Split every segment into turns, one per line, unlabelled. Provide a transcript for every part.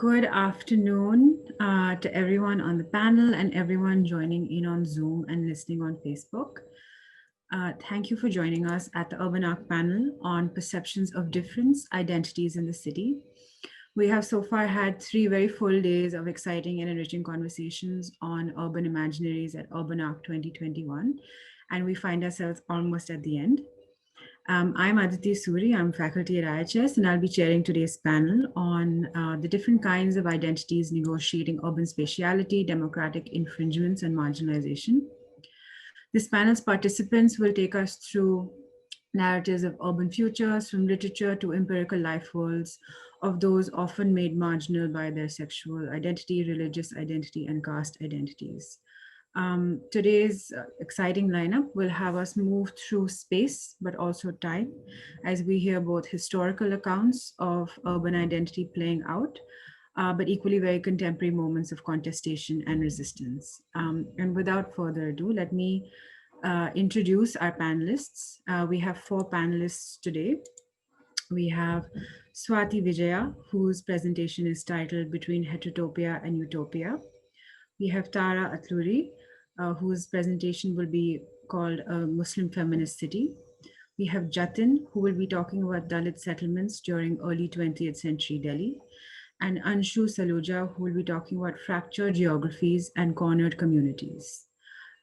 Good afternoon to everyone on the panel and everyone joining in on Zoom and listening on Facebook. Thank you for joining us at the Urban Arc panel on perceptions of difference, identities in the city. We have so far had 3 very full days of exciting and enriching conversations on urban imaginaries at Urban Arc 2021, and we find ourselves almost at the end. I'm Aditi Surie, I'm faculty at IHS, and I'll be chairing today's panel on the different kinds of identities negotiating urban spatiality, democratic infringements, and marginalization. This panel's participants will take us through narratives of urban futures, from literature to empirical life worlds of those often made marginal by their sexual identity, religious identity, and caste identities. Today's exciting lineup will have us move through space, but also time, as we hear both historical accounts of urban identity playing out, but equally very contemporary moments of contestation and resistance. And without further ado, let me introduce our panelists. We have 4 panelists today. We have Swati Vijaya, whose presentation is titled Between Heterotopia and Utopia. We have Tara Atluri, whose presentation will be called A Muslim Feminist City. We have Jatin, who will be talking about Dalit settlements during early 20th century Delhi. And Anshu Saluja, who will be talking about fractured geographies and cornered communities.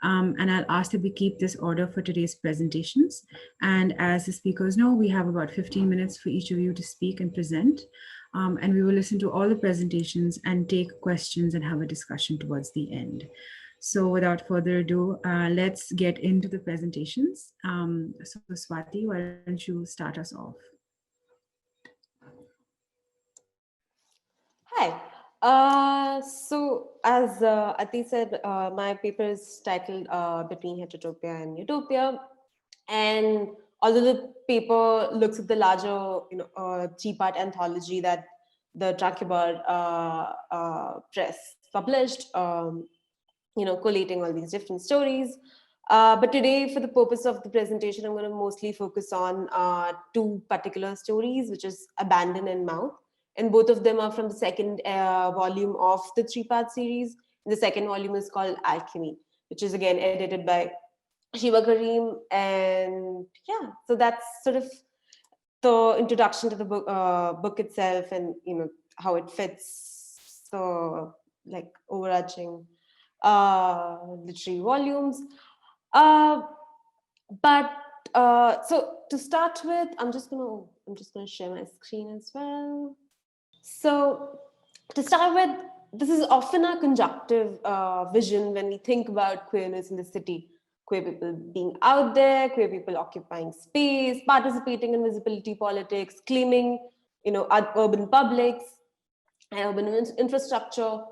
And I'll ask that we keep this order for today's presentations. And as the speakers know, we have about 15 minutes for each of you to speak and present. And we will listen to all the presentations and take questions and have a discussion towards the end. So without further ado, let's get into the presentations. So Swati, why don't you start us off?
Hi. So as Ati said, my paper is titled Between Heterotopia and Utopia. And although the paper looks at the larger, 3-part anthology that the Tranquebar press published, collating all these different stories. But today, for the purpose of the presentation, I'm going to mostly focus on 2 particular stories, which is Abandon and Mouth. And both of them are from the second volume of the 3-part series. And the second volume is called Alchemy, which is again edited by Shiva Karim. And yeah, so that's sort of the introduction to the book itself, and how it fits the overarching literary volumes. So to start with, I'm just gonna share my screen as well. So to start with, this is often a conjunctive vision when we think about queerness in the city. Queer people being out there, queer people occupying space, participating in visibility politics, claiming, urban publics and urban infrastructure.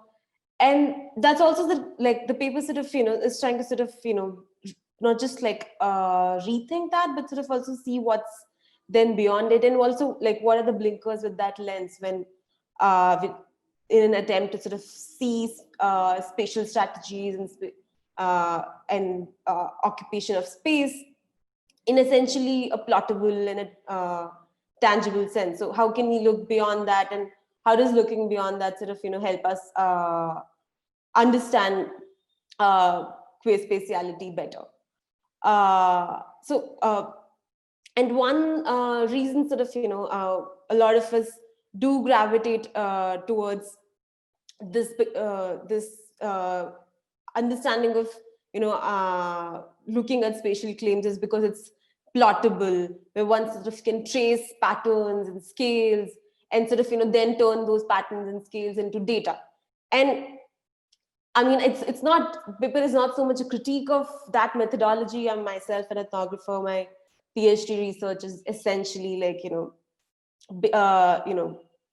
And that's also the paper sort of, is trying to sort of, not just rethink that, but sort of also see what's then beyond it. And also what are the blinkers with that lens when in an attempt to sort of see spatial strategies and occupation of space in essentially a plottable and a tangible sense. So how can we look beyond that, and how does looking beyond that sort of help us understand queer spatiality better? And one reason sort of a lot of us do gravitate towards this understanding of looking at spatial claims is because it's plottable, where one sort of can trace patterns and scales and sort of then turn those patterns and scales into data. And I mean, it's not, paper is not so much a critique of that methodology. I'm myself an ethnographer. My PhD research is essentially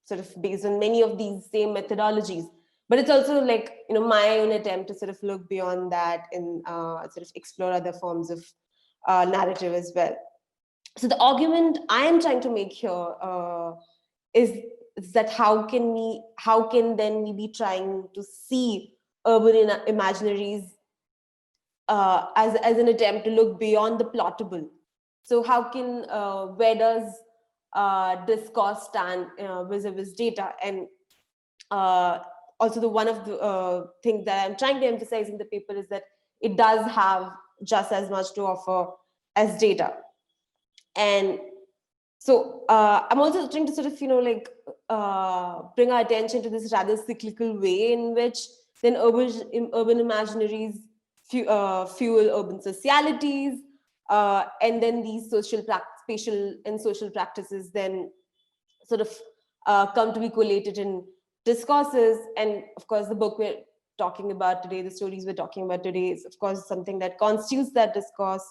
sort of based on many of these same methodologies. But it's also my own attempt to sort of look beyond that and sort of explore other forms of narrative as well. So the argument I am trying to make here is that how can then we be trying to see urban imaginaries as an attempt to look beyond the plottable. So how can where does discourse stand vis-a-vis data? And also the one of the things that I'm trying to emphasize in the paper is that it does have just as much to offer as data. And so I'm also trying to sort of, bring our attention to this rather cyclical way in which then urban imaginaries fuel urban socialities, and then these spatial and social practices then sort of come to be collated in discourses. And of course, the book we're talking about today, the stories we're talking about today, is of course something that constitutes that discourse.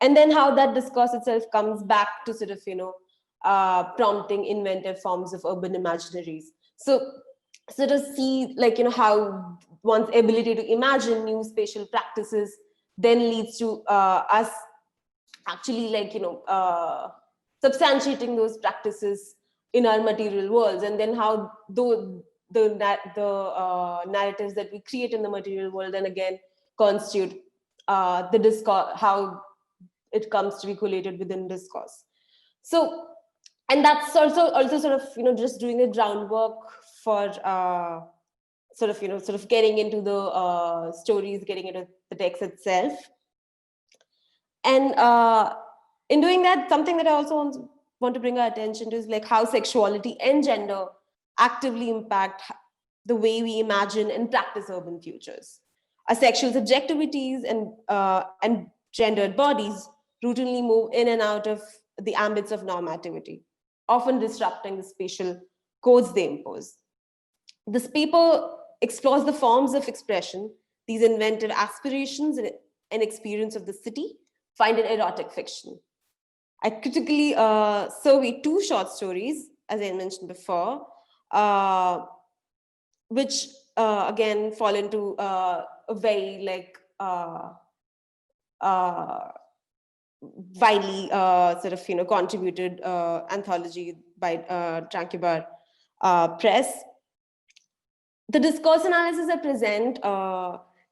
And then how that discourse itself comes back to sort of, prompting inventive forms of urban imaginaries. So sort of see, how one's ability to imagine new spatial practices then leads to us actually substantiating those practices in our material worlds, and then how the narratives that we create in the material world then again constitute the discourse, how it comes to be collated within discourse. So, and that's also sort of just doing the groundwork for sort of getting into the stories, getting into the text itself. And in doing that, something that I also want to bring our attention to is like how sexuality and gender actively impact the way we imagine and practice urban futures. Our sexual subjectivities and gendered bodies routinely move in and out of the ambits of normativity, often disrupting the spatial codes they impose. This paper explores the forms of expression these inventive aspirations and experience of the city find in erotic fiction. I critically surveyed 2 short stories, as I mentioned before, which again fall into a very widely sort of contributed anthology by Tranquebar Press. The discourse analysis I present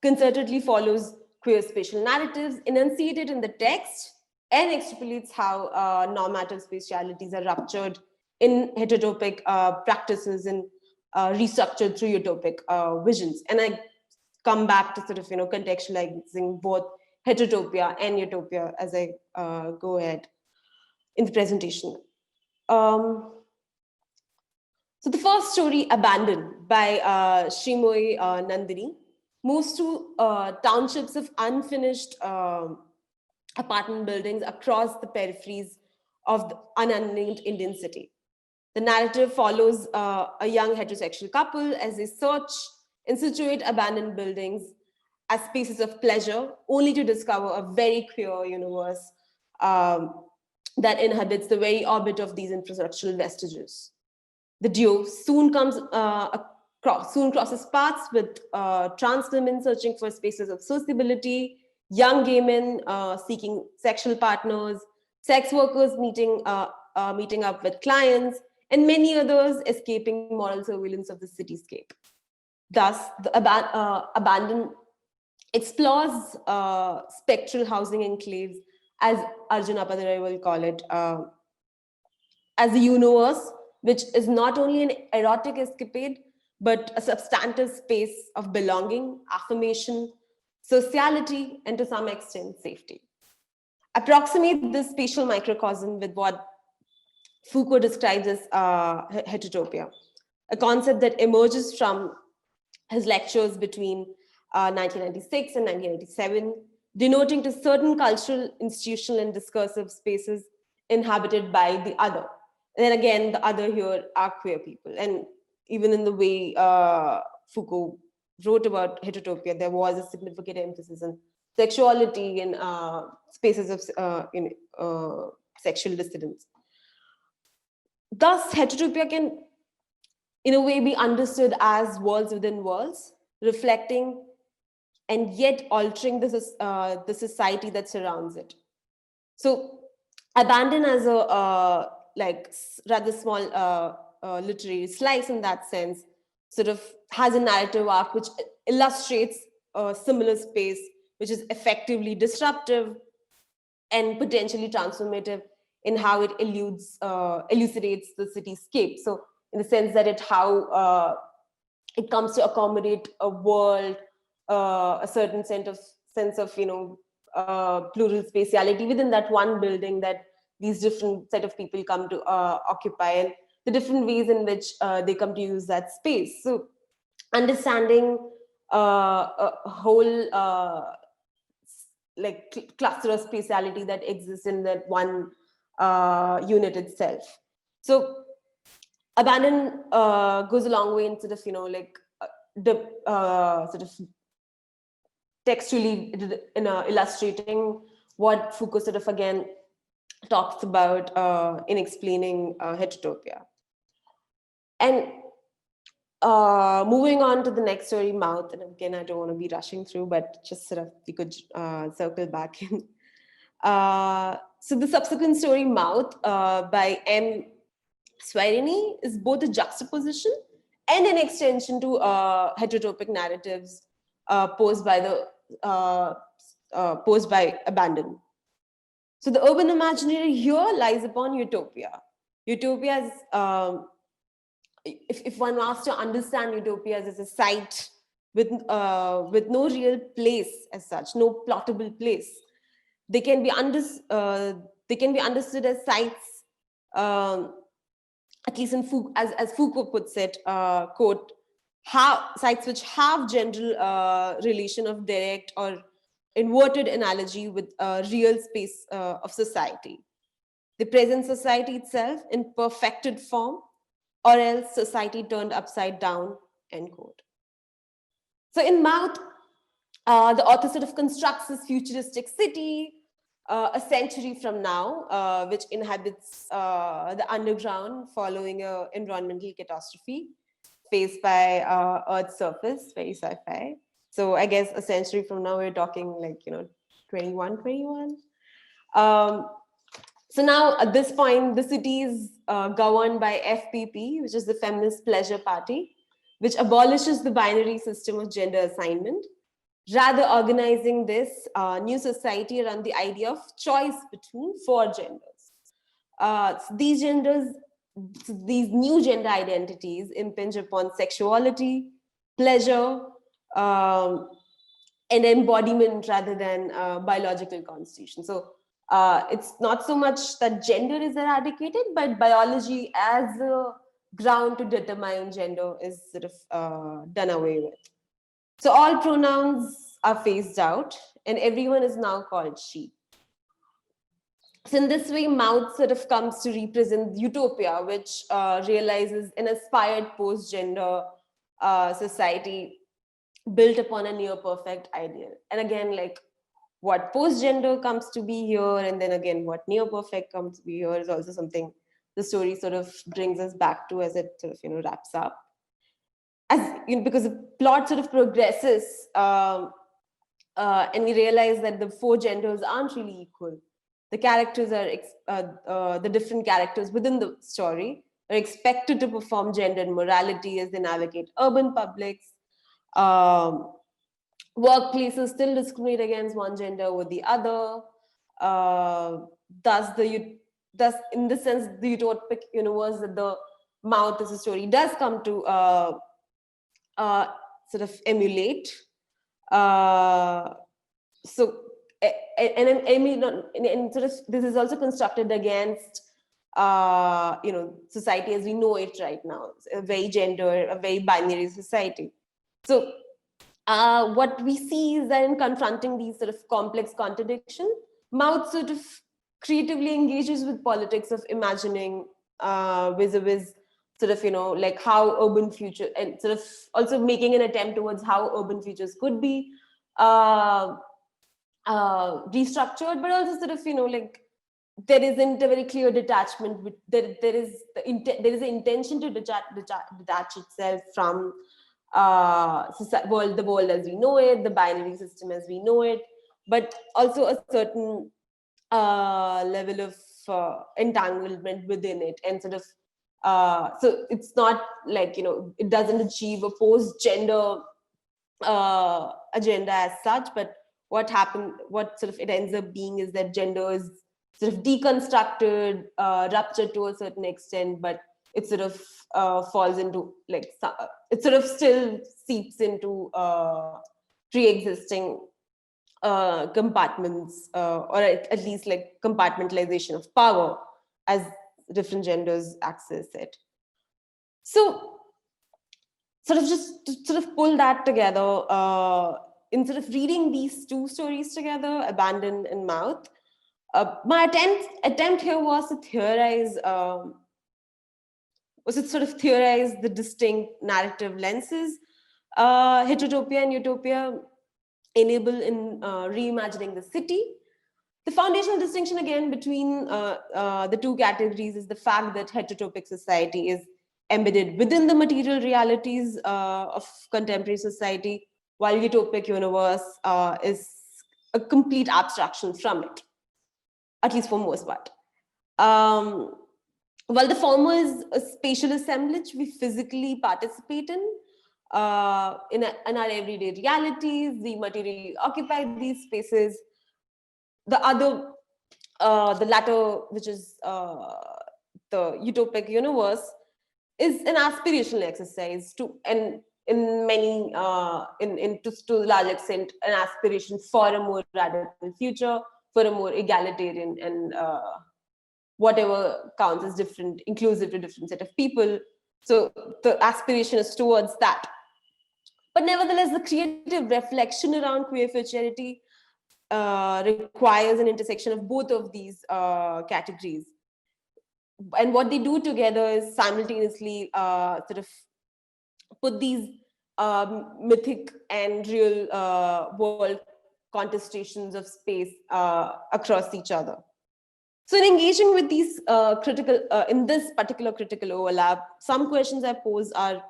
concertedly follows queer spatial narratives enunciated in the text and extrapolates how normative spatialities are ruptured in heterotopic practices and restructured through utopic visions. And I come back to sort of contextualizing both heterotopia and utopia as I go ahead in the presentation. So the first story, Abandoned, by Srimoy Nandini, moves to townships of unfinished apartment buildings across the peripheries of the unnamed Indian city. The narrative follows a young heterosexual couple as they search and situate abandoned buildings as spaces of pleasure, only to discover a very queer universe that inhabits the very orbit of these infrastructural vestiges. The duo soon crosses paths with trans women searching for spaces of sociability, young gay men seeking sexual partners, sex workers meeting up with clients, and many others escaping moral surveillance of the cityscape. Thus, the Abandoned explores spectral housing enclaves, as Arjun Appadurai will call it, as a universe which is not only an erotic escapade, but a substantive space of belonging, affirmation, sociality, and to some extent, safety. Approximate this spatial microcosm with what Foucault describes as heterotopia, a concept that emerges from his lectures between 1996 and 1997, denoting to certain cultural, institutional, and discursive spaces inhabited by the other. And then again, the other here are queer people. And even in the way Foucault wrote about heterotopia, there was a significant emphasis on sexuality and spaces of sexual dissidence. Thus, heterotopia can, in a way, be understood as worlds within worlds, reflecting and yet altering the society that surrounds it. So, Abandon as a rather small literary slice in that sense, sort of has a narrative arc which illustrates a similar space, which is effectively disruptive and potentially transformative in how it elucidates the cityscape. So in the sense that it comes to accommodate a world, a certain sense of plural spatiality within that one building that these different set of people come to occupy, and the different ways in which they come to use that space. So understanding a whole cluster of spatiality that exists in that one unit itself. So abandon goes a long way in sort of sort of textually illustrating what Foucault sort of again talks about in explaining heterotopia. And moving on to the next story, Mouth, and again, I don't want to be rushing through, but just sort of we could circle back in. So the subsequent story, Mouth, by M. Swati, is both a juxtaposition and an extension to heterotopic narratives posed by Abandon. So the urban imaginary here lies upon utopia. Utopia is, if one wants to understand utopia as a site with no real place as such, no plottable place, they can be understood as sites, at least as Foucault puts it, quote, sites which have general relation of direct or inverted analogy with real space of society. The present society itself in perfected form, or else society turned upside down, end quote. So in Mouth, the author sort of constructs this futuristic city a century from now, which inhabits the underground following an environmental catastrophe faced by Earth's surface, very sci-fi. So I guess a century from now, we're talking 2121. So now at this point, the city is governed by FPP, which is the Feminist Pleasure Party, which abolishes the binary system of gender assignment, rather organizing this new society around the idea of choice between 4 genders. So these new gender identities impinge upon sexuality, pleasure, and embodiment rather than biological constitution. So it's not so much that gender is eradicated, but biology as a ground to determine gender is sort of done away with. So all pronouns are phased out, and everyone is now called she. So in this way, Mouth sort of comes to represent utopia, which realizes an aspired post-gender society built upon a near-perfect ideal. And again, what post-gender comes to be here, and then again, what near-perfect comes to be here is also something the story sort of brings us back to as it sort of, wraps up. Because the plot sort of progresses, and we realize that the 4 genders aren't really equal. The characters are, the different characters within the story are expected to perform gender and morality as they navigate urban publics. Workplaces still discriminate against one gender over the other. Thus, in this sense, the utopic universe that the Mouth as a story does come to sort of emulate. So, and sort of this is also constructed against society as we know it right now. It's a very gender, a very binary society. So what we see is that in confronting these sort of complex contradictions, Mouth sort of creatively engages with politics of imagining vis-a-vis sort of, how urban future, and sort of also making an attempt towards how urban futures could be restructured, but also sort of, there isn't a very clear detachment. There is an intention to detach itself from the world as we know it, the binary system as we know it, but also a certain level of entanglement within it, and sort of so it's not it doesn't achieve a post-gender agenda as such, but what sort of it ends up being is that gender is sort of deconstructed, ruptured to a certain extent, but it sort of falls into like it sort of still seeps into pre-existing compartments, or at least like compartmentalization of power as different genders access it. So sort of just to sort of pull that together, in sort of reading these two stories together, Abandon and Mouth, my attempt here was to theorize, the distinct narrative lenses Heterotopia and Utopia enable in reimagining the city. The foundational distinction again between the two categories is the fact that heterotopic society is embedded within the material realities of contemporary society, while utopic universe is a complete abstraction from it, at least for most part. While the former is a spatial assemblage we physically participate in our everyday realities, we materially occupy these spaces. The other, the latter, which is the utopic universe, is an aspirational exercise to, and in many, to a large extent, an aspiration for a more radical future, for a more egalitarian and whatever counts as different, inclusive to different set of people. So the aspiration is towards that. But nevertheless, the creative reflection around queer futurity requires an intersection of both of these categories. And what they do together is simultaneously sort of put these mythic and real world contestations of space across each other. So in engaging with these in this particular critical overlap, some questions I pose are,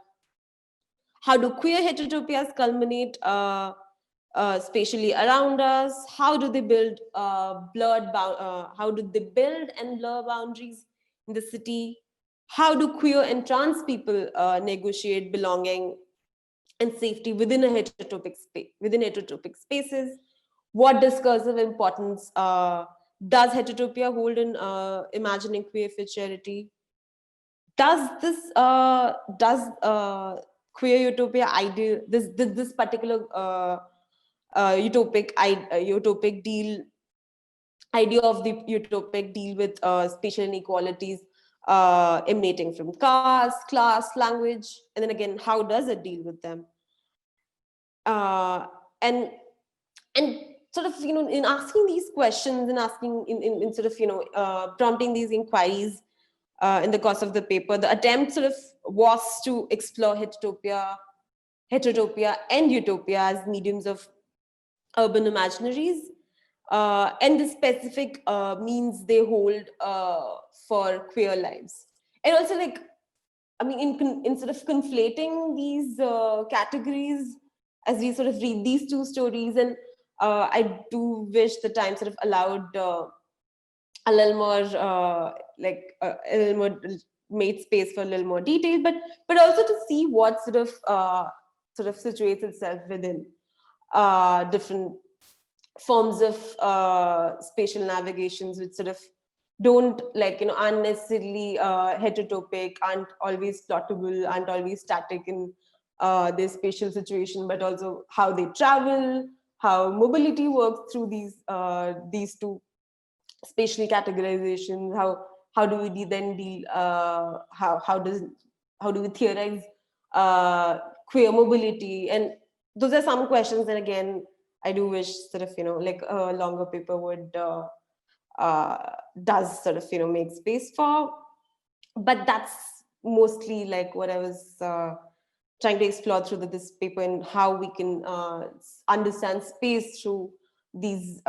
how do queer heterotopias culminate spatially around us? How do they build how do they build and blur boundaries in the city? How do queer and trans people negotiate belonging and safety within a heterotopia spaces? What discursive importance does heterotopia hold in imagining queer futurity? Does this queer utopia ideal, this particular utopic deal idea of the utopic deal with spatial inequalities emanating from caste, class, language, and then again, how does it deal with them? And sort of, in asking these questions and asking in sort of, prompting these inquiries in the course of the paper, the attempt sort of was to explore heterotopia and utopia as mediums of urban imaginaries, and the specific means they hold for queer lives. And also, like, I mean, in sort of conflating these categories as we sort of read these two stories, and I do wish the time sort of allowed a little more a little more, made space for a little more detail, but also to see what sort of situates itself within different forms of spatial navigations, which sort of don't, like, aren't necessarily heterotopic, aren't always plottable, aren't always static in their spatial situation, but also how they travel, how mobility works through these two spatial categorizations. How do we then deal? How do we theorize queer mobility? And those are some questions. And again, I do wish sort of, like a longer paper would does sort of, make space for. But that's mostly like what I was trying to explore through this paper, and how we can understand space through these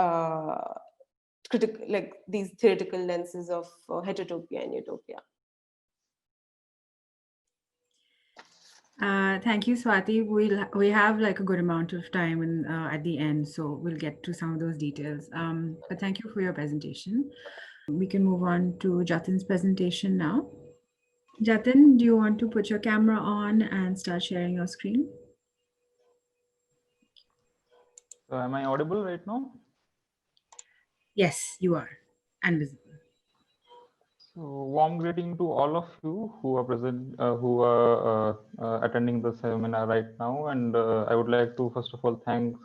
these theoretical lenses of heterotopia and utopia.
Thank you, Swati. We have like a good amount of time at the end, so we'll get to some of those details. But thank you for your presentation. We can move on to Jatin's presentation now. Jatin, do you want to put your camera on and start sharing your screen?
So am I audible right now?
Yes, you are, and visible.
Warm greeting to all of you who are present, who are attending the seminar right now. And I would like to first of all thank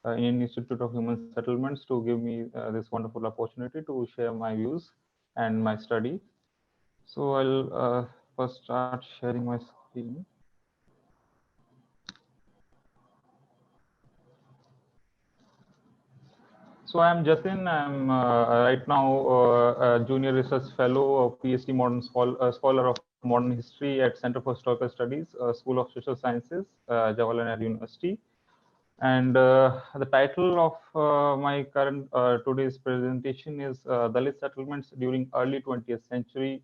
Indian Institute of Human Settlements to give me this wonderful opportunity to share my views and my study. So I'll first start sharing my screen. So I'm Jatin. I'm right now a junior research fellow, a PhD scholar of modern history at Center for Historical Studies, School of Social Sciences, Jawaharlal University. And the title of my current today's presentation is Dalit Settlements During Early-20th Century,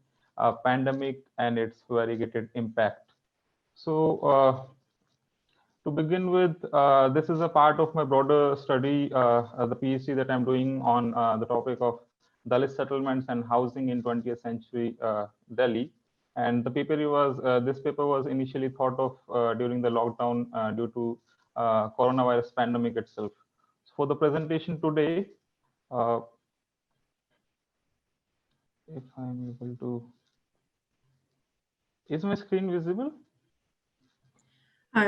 Pandemic and its Variegated Impact. So to begin with, this is a part of my broader study, the PhD that I'm doing on the topic of Dalit settlements and housing in 20th century Delhi. And this paper was initially thought of during the lockdown due to coronavirus pandemic itself. So for the presentation today, uh, if I'm able to, is my screen visible?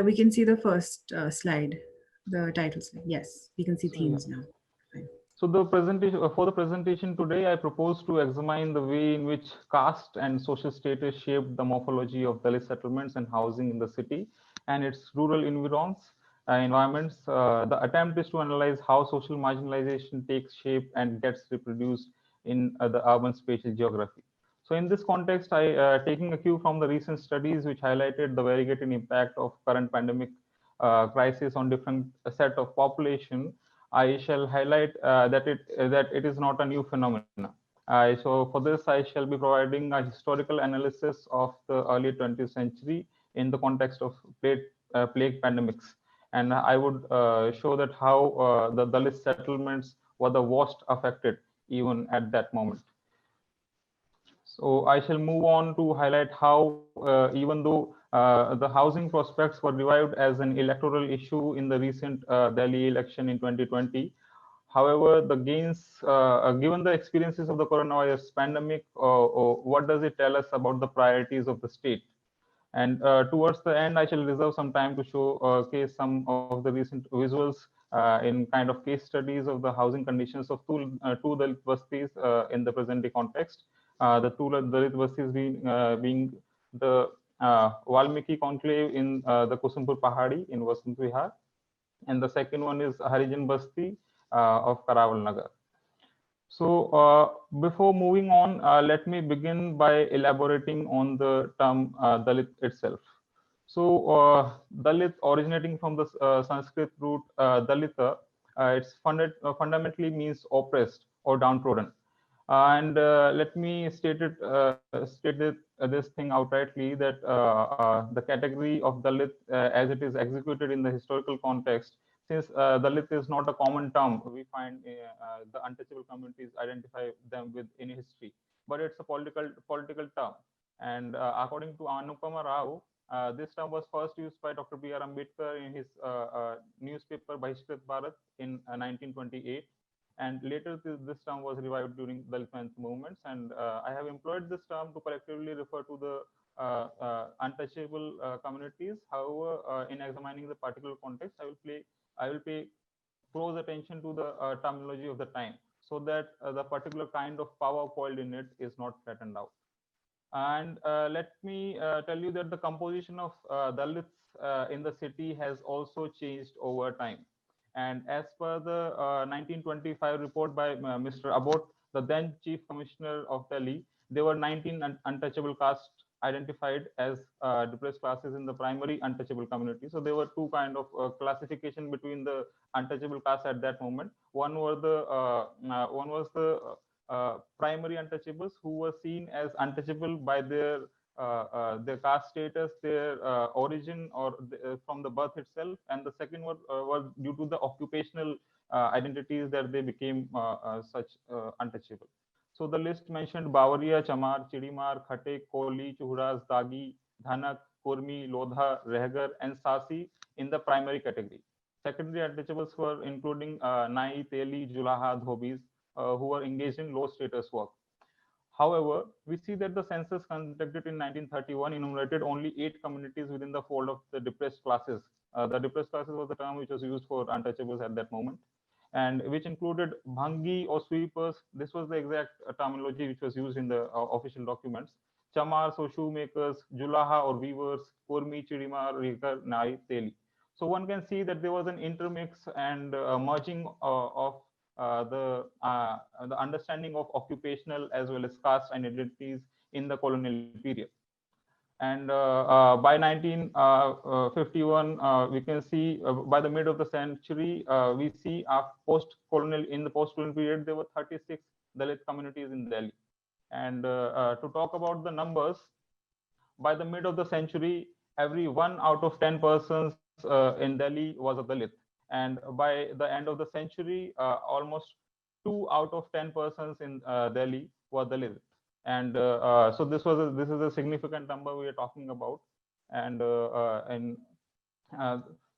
We can see the first slide, the title slide. Yes, we can see
So yeah.
themes now. Fine.
So the presentation for the presentation today, I propose to examine the way in which caste and social status shaped the morphology of Dalit settlements and housing in the city and its rural environments. The attempt is to analyze how social marginalization takes shape and gets reproduced in the urban spatial geography. So in this context, taking a cue from the recent studies which highlighted the variegated impact of current pandemic crisis on different set of population, I shall highlight that it is not a new phenomenon. So for this, I shall be providing a historical analysis of the early 20th century in the context of plague pandemics, and I would show that how the Dalit settlements were the worst affected even at that moment. So I shall move on to highlight how, even though the housing prospects were revived as an electoral issue in the recent Delhi election in 2020, however, the gains, given the experiences of the coronavirus pandemic, what does it tell us about the priorities of the state? And towards the end, I shall reserve some time to showcase some of the recent visuals in kind of case studies of the housing conditions of two Dalit bastis in the present day context. The two Dalit bastis being the Valmiki conclave in the Kusumpur Pahadi in Vasant Vihar, and the second one is Harijan Basti of Karaval Nagar. So before moving on, let me begin by elaborating on the term Dalit itself. So Dalit, originating from the Sanskrit root Dalita, fundamentally means oppressed or downtrodden. And let me this thing outrightly that the category of Dalit, as it is executed in the historical context, since Dalit is not a common term, we find the untouchable communities identify them with in history, but it's a political term. And according to Anupama Rao, this term was first used by Dr. B.R. Ambedkar in his newspaper Bahishkrit Bharat in 1928, and later this term was revived during Dalit movements. And I have employed this term to collectively refer to the untouchable communities. However, in examining the particular context, I will pay close attention to the terminology of the time, so that the particular kind of power coiled in it is not flattened out. And let me tell you that the composition of Dalits in the city has also changed over time. And as per the 1925 report by Mr. Abbott, the then Chief Commissioner of Delhi, there were 19 untouchable castes identified as depressed classes in the primary untouchable community. So there were two kind of classification between the untouchable castes at that moment. One was the primary untouchables who were seen as untouchable by their caste status, their origin, or from the birth itself, and the second one was due to the occupational identities that they became such untouchable. So the list mentioned Bavaria, Chamar, Chidimar, Khate, Koli, Chuhuras, Dagi, Dhanak, Kurmi, Lodha, Rehgar, and Sasi in the primary category. Secondary untouchables were including Nai, Teli, Julaha, Dhobis, who were engaged in low status work. However, we see that the census conducted in 1931 enumerated only 8 communities within the fold of the depressed classes. The depressed classes was the term which was used for untouchables at that moment, and which included bhangi or sweepers. This was the exact terminology which was used in the official documents. Chamars or shoemakers, julaha or weavers, kurmi, chidima, rikar, nai, teli. So one can see that there was an intermix and merging of the understanding of occupational as well as caste and identities in the colonial period. And by 1951, we can see by the mid of the century, we see post-colonial in the post-colonial period there were 36 Dalit communities in Delhi. And to talk about the numbers, by the mid of the century, every 1 out of 10 persons in Delhi was a Dalit, and by the end of the century, almost 2 out of 10 persons in Delhi were Dalit. And so this is a significant number we are talking about, and uh,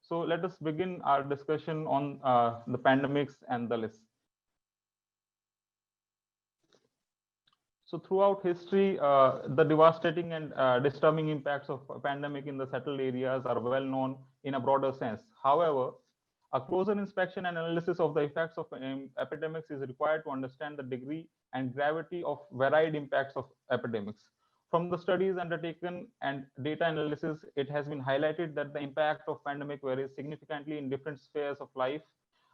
so let us begin our discussion on the pandemics and Dalits. So throughout history, the devastating and disturbing impacts of a pandemic in the settled areas are well known in a broader sense. However, a closer inspection and analysis of the effects of epidemics is required to understand the degree and gravity of varied impacts of epidemics. From the studies undertaken and data analysis, it has been highlighted that the impact of pandemic varies significantly in different spheres of life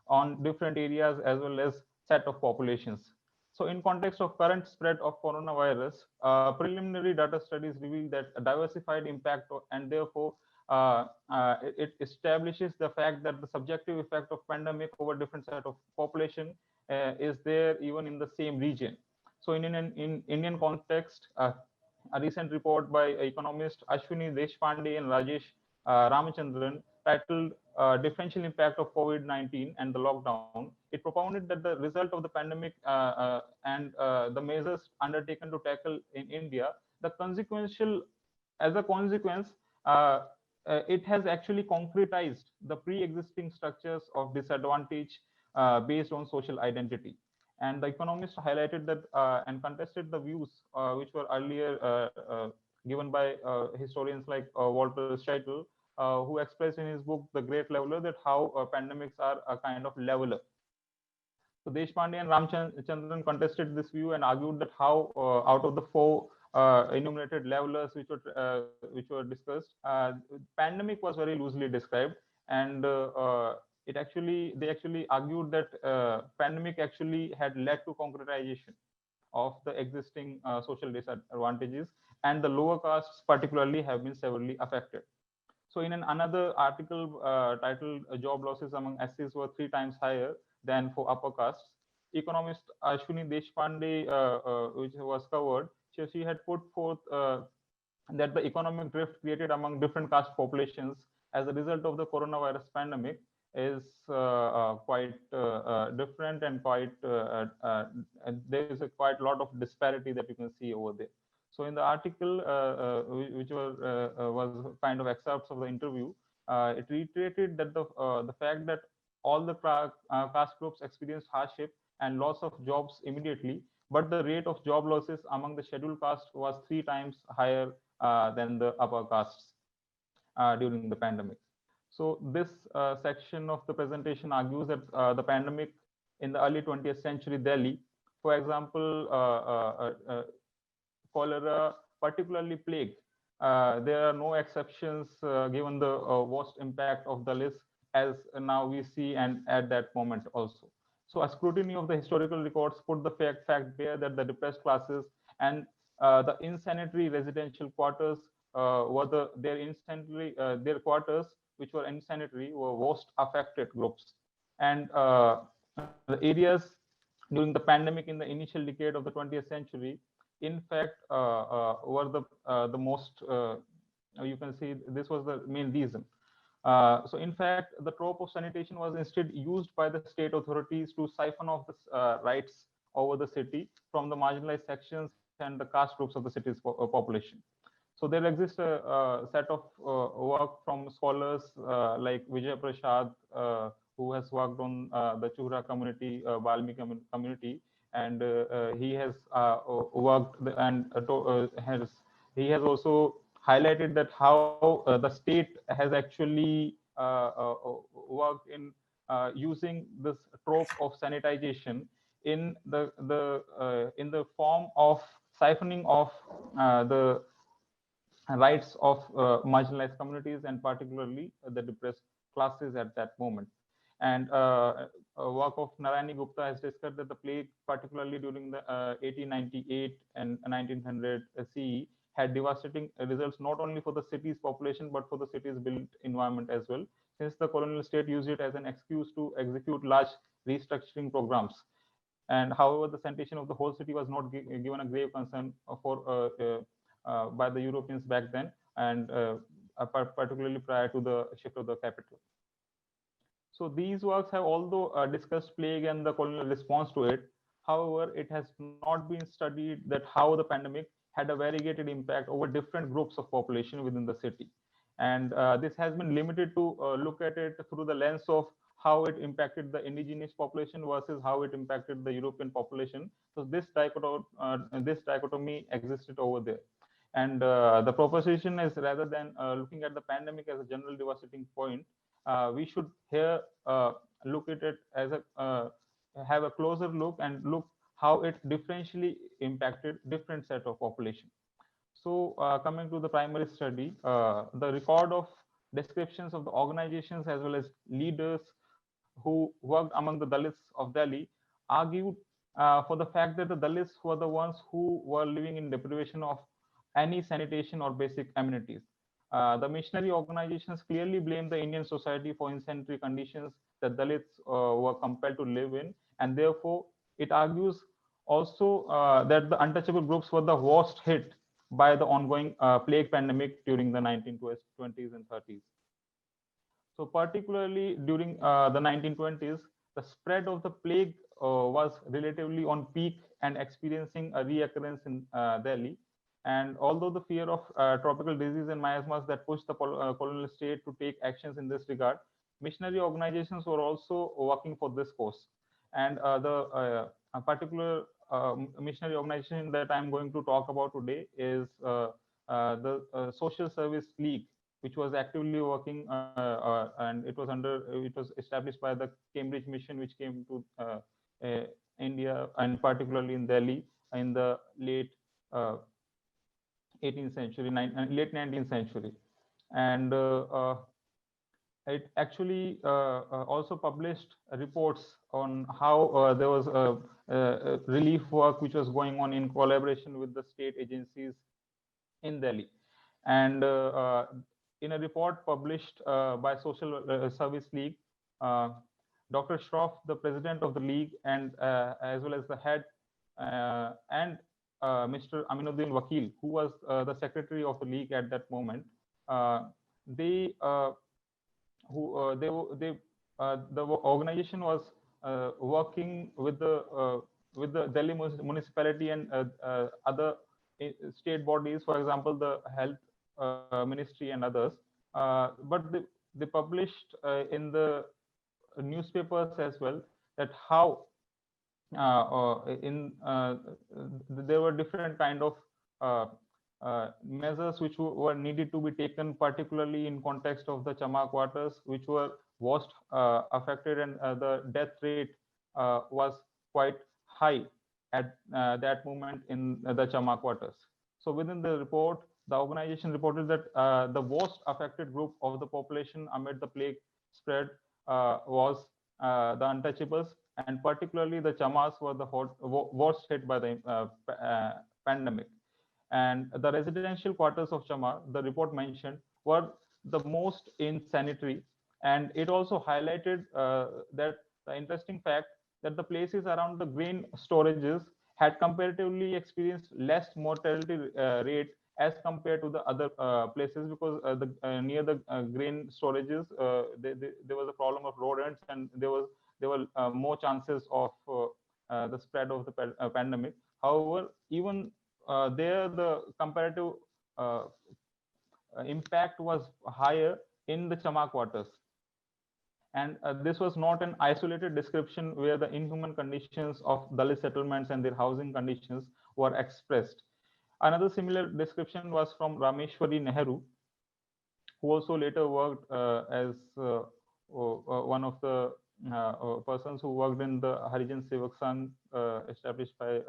on different areas as well as set of populations. So in context of current spread of coronavirus, preliminary data studies reveal that a diversified impact and therefore it establishes the fact that the subjective effect of pandemic over different set of population is there even in the same region. So in Indian context, a recent report by economist Ashwini Deshpande and Rajesh Ramachandran titled Differential Impact of COVID-19 and the Lockdown, it propounded that the result of the pandemic and the measures undertaken to tackle in India, the consequential, as a consequence, it has actually concretized the pre-existing structures of disadvantage based on social identity. And the economist highlighted that and contested the views which were earlier given by historians like Walter Scheitel, who expressed in his book The Great Leveler that how pandemics are a kind of leveler. So Deshpande and Ramchandran contested this view and argued that how out of the four enumerated levelers which were discussed, pandemic was very loosely described, and they actually argued that pandemic actually had led to concretization of the existing social disadvantages, and the lower castes particularly have been severely affected. So in another article titled Job Losses Among SCs were 3 times higher than for upper castes, economist Ashwini Deshpande, which was covered, she had put forth that the economic drift created among different caste populations as a result of the coronavirus pandemic is quite different and quite and there is a quite lot of disparity that you can see over there. So in the article, which was kind of excerpts of the interview, it reiterated that the fact that all the caste groups experienced hardship and loss of jobs immediately, but the rate of job losses among the scheduled caste was 3 times higher than the upper castes during the pandemic. So this section of the presentation argues that the pandemic in the early 20th century Delhi, for example, cholera, particularly plague. There are no exceptions given the worst impact of the list as now we see and at that moment also. So a scrutiny of the historical records put the fact there that the depressed classes and the insanitary residential quarters their quarters which were insanitary were most affected groups. And the areas during the pandemic in the initial decade of the 20th century in fact were the most you can see this was the main reason. So in fact the trope of sanitation was instead used by the state authorities to siphon off the rights over the city from the marginalized sections and the caste groups of the city's population. So there exists a set of work from scholars like Vijaya Prasad, who has worked on the Chura community, Balmi community, and he has worked he has also highlighted that how the state has actually worked in using this trope of sanitization in the form of siphoning off the rights of marginalized communities and particularly the depressed classes at that moment. And a work of Narayani Gupta has discussed that the plague, particularly during the 1898 and 1900 CE, had devastating results not only for the city's population but for the city's built environment as well, since the colonial state used it as an excuse to execute large restructuring programs. And however, the sanitation of the whole city was not given a grave concern by the Europeans back then, and particularly prior to the shift of the capital. So these works have although discussed plague and the colonial response to it. However, it has not been studied that how the pandemic had a variegated impact over different groups of population within the city. And this has been limited to look at it through the lens of how it impacted the indigenous population versus how it impacted the European population. So this dichotomy existed over there. And the proposition is rather than looking at the pandemic as a general devastating point, we should here look at it as a have a closer look and look how it differentially impacted different set of population. So coming to the primary study, the record of descriptions of the organizations as well as leaders who worked among the Dalits of Delhi argued for the fact that the Dalits were the ones who were living in deprivation of any sanitation or basic amenities. The missionary organizations clearly blame the Indian society for insanitary conditions that Dalits were compelled to live in, and therefore it argues also that the untouchable groups were the worst hit by the ongoing plague pandemic during the 1920s and 30s. So particularly during the 1920s, the spread of the plague was relatively on peak and experiencing a reoccurrence in Delhi. And although the fear of tropical disease and miasmas that pushed the colonial state to take actions in this regard, missionary organizations were also working for this cause. And the a particular missionary organization that I'm going to talk about today is the Social Service League, which was actively working, and it was established by the Cambridge Mission, which came to India and particularly in Delhi in the late 18th century, late 19th century, and it actually also published reports on how there was relief work which was going on in collaboration with the state agencies in Delhi. And in a report published by Social Service League, uh, Dr. Shroff, the president of the league, and as well as the head, and Mr. Aminuddin Wakil, who was the secretary of the league at that moment, uh, they who they the organization was working with the Delhi municipality and other state bodies, for example, the health ministry and others. But they published in the newspapers as well that how there were different kind of uh, measures which were needed to be taken, particularly in context of the Chama quarters, which were worst affected, and the death rate was quite high at that moment in the Chama quarters. So within the report, the organization reported that the worst affected group of the population amid the plague spread was the untouchables, and particularly the Chamas were the worst hit by the pandemic. And the residential quarters of Chama, the report mentioned, were the most insanitary. And it also highlighted that the interesting fact that the places around the grain storages had comparatively experienced less mortality rate as compared to the other places, because near the grain storages there was a problem of rodents, and there were more chances of the spread of the pandemic. However, even there the comparative uh, impact was higher in the Chama quarters. And this was not an isolated description where the inhuman conditions of Dalit settlements and their housing conditions were expressed. Another similar description was from Rameshwari Nehru, who also later worked as one of the persons who worked in the Harijan Sevak Sangh established by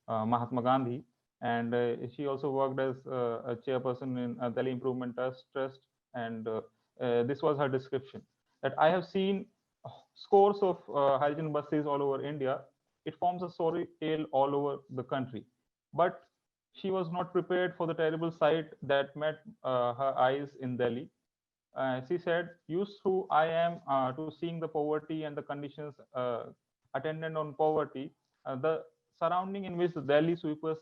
Mahatma Gandhi. And she also worked as a chairperson in Delhi Improvement Trust. And this was her description, that I have seen scores of Harijan bastis all over India. It forms a sorry tale all over the country. But she was not prepared for the terrible sight that met her eyes in Delhi. She said, used to I am to seeing the poverty and the conditions attendant on poverty, the surrounding in which the Delhi sweepers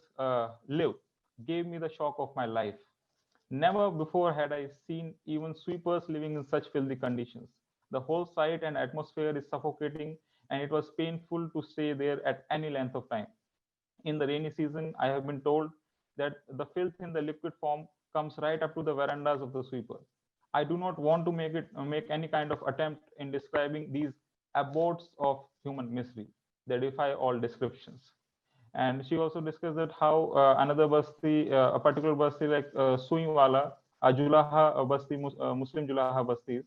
live gave me the shock of my life. Never before had I seen even sweepers living in such filthy conditions. The whole site and atmosphere is suffocating, and it was painful to stay there at any length of time. In the rainy season, I have been told that the filth in the liquid form comes right up to the verandas of the sweeper. I do not want to make any kind of attempt in describing these abodes of human misery. They defy all descriptions. And she also discussed that how another basti, a particular basti like Suiwala, Julaha basti, Muslim Julaha bastis,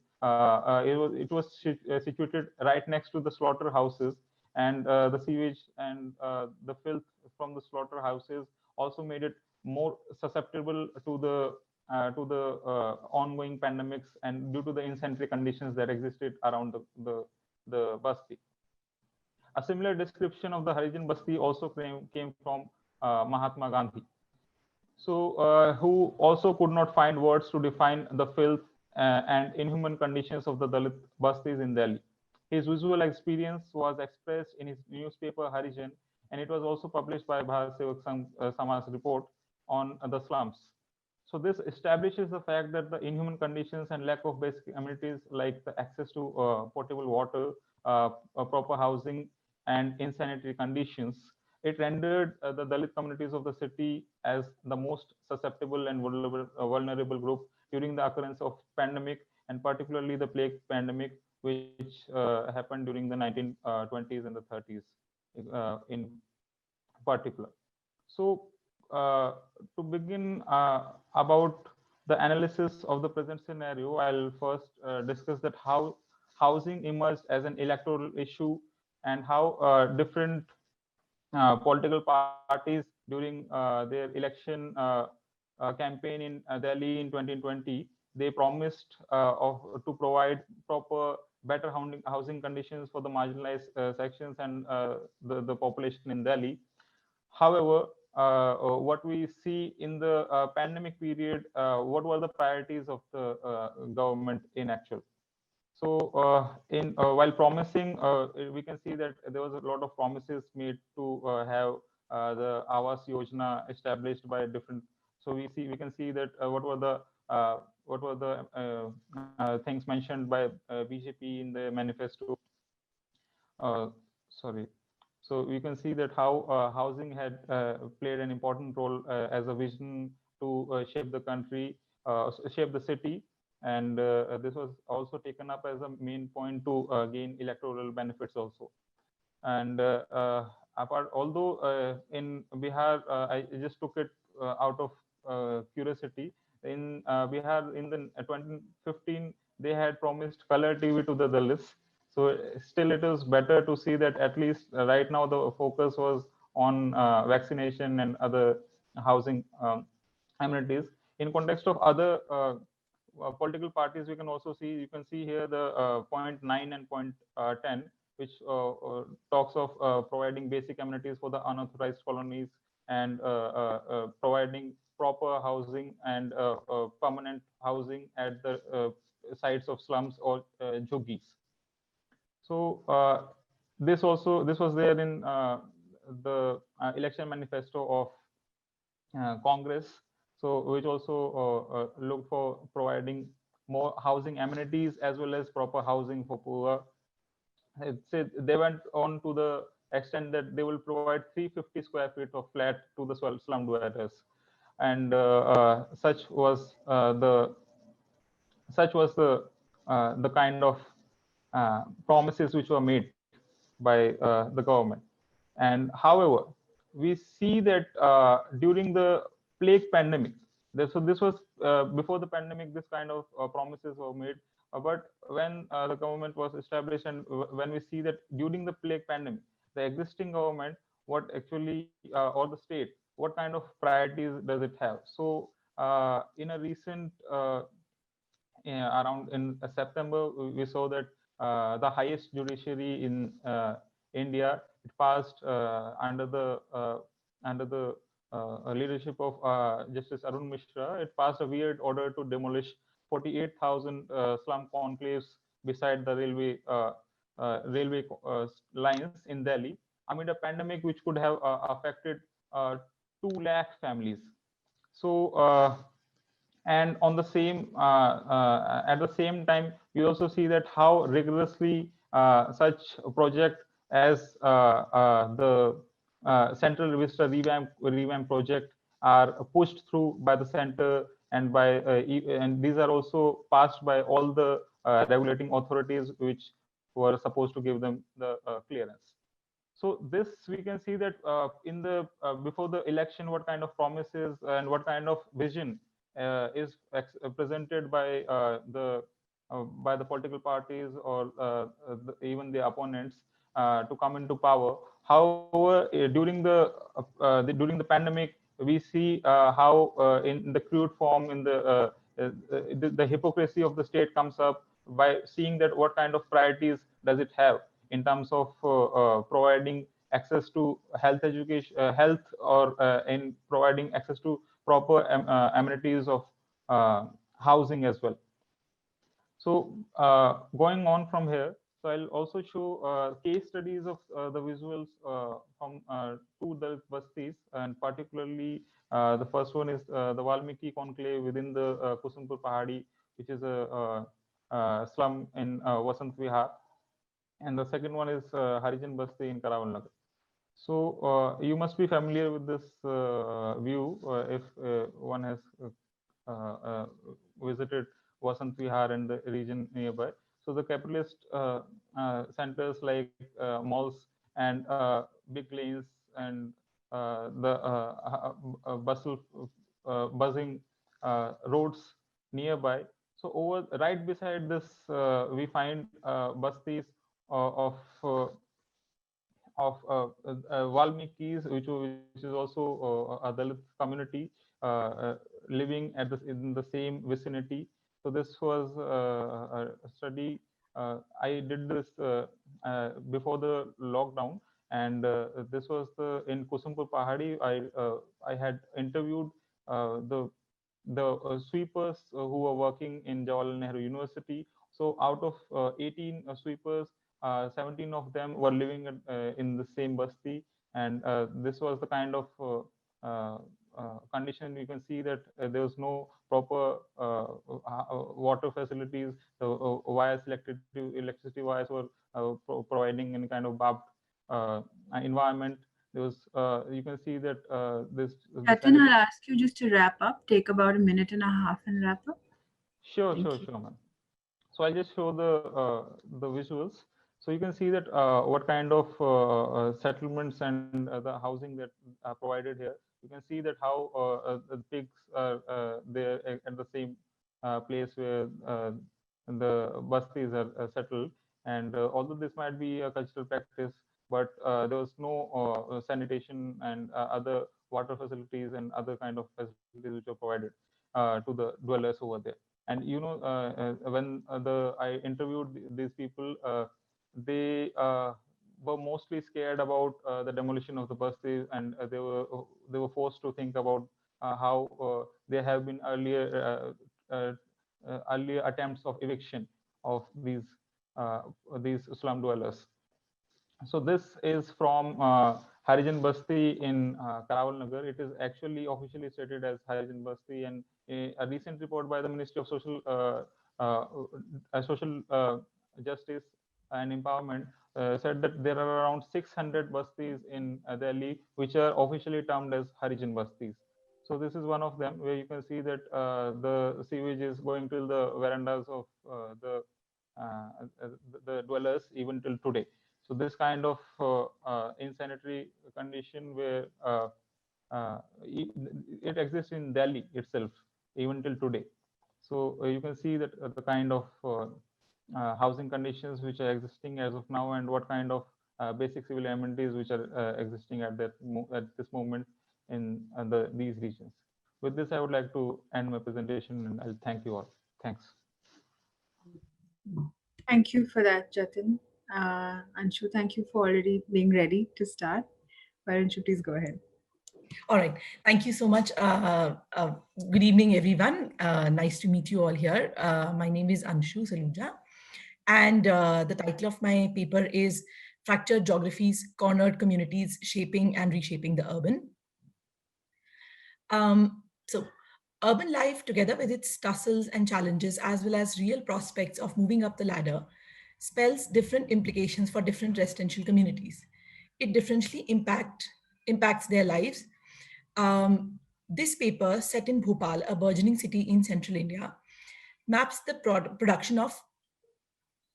it was situated right next to the slaughterhouses, and the sewage and the filth from the slaughterhouses also made it more susceptible to the ongoing pandemics and due to the insanitary conditions that existed around the basti. A similar description of the Harijan Basti also came from Mahatma Gandhi, so who also could not find words to define the filth and inhuman conditions of the Dalit Bastis in Delhi. His visual experience was expressed in his newspaper Harijan, and it was also published by Bharat Sevak Samaj report on the slums. So this establishes the fact that the inhuman conditions and lack of basic amenities like the access to potable water, proper housing, and insanitary conditions, it rendered the Dalit communities of the city as the most susceptible and vulnerable group during the occurrence of pandemic, and particularly the plague pandemic, which happened during the 1920s and the 30s in particular. So, to begin about the analysis of the present scenario, I'll first discuss that how housing emerged as an electoral issue and how different political parties during their election campaign in Delhi in 2020, they promised to provide proper, better housing conditions for the marginalized sections and the population in Delhi. However, what we see in the pandemic period, what were the priorities of the government in actual? So, in while promising, we can see that there was a lot of promises made to have the Awas Yojana established by different. So we can see that what were the things mentioned by BJP in the manifesto. Uh, Sorry. So we can see that how housing had played an important role as a vision to shape the country, shape the city, and this was also taken up as a main point to gain electoral benefits also. And although in Bihar, I just took it out of curiosity. In Bihar, in the 2015, they had promised color TV to the Dalits. So still, it is better to see that at least right now the focus was on vaccination and other housing amenities. In context of other political parties, we can also see, you can see here the point 9 and point 10, which talks of providing basic amenities for the unauthorized colonies and providing proper housing and permanent housing at the sites of slums or jogis. So this was there in the election manifesto of Congress, so which also looked for providing more housing amenities as well as proper housing for poor. It said they went on to the extent that they will provide 350 square feet of flat to the slum dwellers, and such was the kind of promises which were made by the government. And however, we see that during the plague pandemic, so this was before the pandemic, this kind of promises were made. But when the government was established, and when we see that during the plague pandemic, the existing government, what actually, or the state, what kind of priorities does it have? So in a recent around in September, we saw that the highest judiciary in India, it passed under the leadership of Justice Arun Mishra. It passed a weird order to demolish 48,000 slum conclaves beside the railway lines in Delhi amid a pandemic which could have affected 2 lakh families. So and on the same at the same time, you also see that how rigorously such a project as the central vista revamp project are pushed through by the center, and and these are also passed by all the regulating authorities which were supposed to give them the clearance. So this, we can see that in the before the election, what kind of promises and what kind of vision is presented by the political parties, or even the opponents to come into power. However, during the pandemic, we see how in the crude form, in the hypocrisy of the state comes up by seeing that what kind of priorities does it have in terms of providing access to health education, health, or in providing access to proper amenities of housing as well. So going on from here, so I'll also show case studies of the visuals from two Dalit bastis, and particularly the first one is the Valmiki conclave within the Kusumpur Pahadi, which is a slum in Vasant Vihar, and the second one is Harijan Basti in Karaval Nagar. So you must be familiar with this view if one has visited Vasant Vihar and the region nearby. So the capitalist centers like malls and big lanes and the buzzing roads nearby. So over right beside this, we find bastis of Valmikis, which is also a Dalit community living in the same vicinity. So this was a study. I did this before the lockdown, and this was in Kusumpur Pahadi. I had interviewed the sweepers who were working in Jawaharlal Nehru University. So out of 18 sweepers, 17 of them were living in the same basti, and this was the kind of condition. You can see that there was no proper water facilities. The electricity wires were providing any kind of barbed environment. There was you can see that
Jatin, I'll ask you just to wrap up. Take about a minute and a half and wrap up.
Sure, man. So I'll just show the visuals. So you can see that what kind of settlements and the housing that are provided here. You can see that how the pigs are there at the same place where the bastis are settled. And although this might be a cultural practice, but there was no sanitation and other water facilities and other kind of facilities which were provided to the dwellers over there. And when I interviewed these people, they were mostly scared about the demolition of the buses, and they were forced to think about how there have been earlier attempts of eviction of these slum dwellers. So this is from Harijan Basti in Karaval Nagar. It is actually officially stated as Harijan Basti, and a recent report by the Ministry of Social Justice and Empowerment said that there are around 600 bastis in Delhi, which are officially termed as Harijan Bastis. So this is one of them, where you can see that the sewage is going till the verandas of the the dwellers even till today. So this kind of insanitary condition where it exists in Delhi itself even till today. So you can see that the kind of housing conditions which are existing as of now, and what kind of basic civil amenities which are existing at at this moment in these regions. With this, I would like to end my presentation, and I'll thank you all. Thanks.
Thank you for that, Jatin. Anshu, thank you for already being ready to start. Why don't you please go ahead?
All right. Thank you so much. Good evening, everyone. Nice to meet you all here. My name is Anshu Saluja, and the title of my paper is Fractured Geographies, Cornered Communities, Shaping and Reshaping the Urban. So urban life, together with its tussles and challenges, as well as real prospects of moving up the ladder, spells different implications for different residential communities. It differentially impacts their lives. This paper, set in Bhopal, a burgeoning city in central India, maps the production of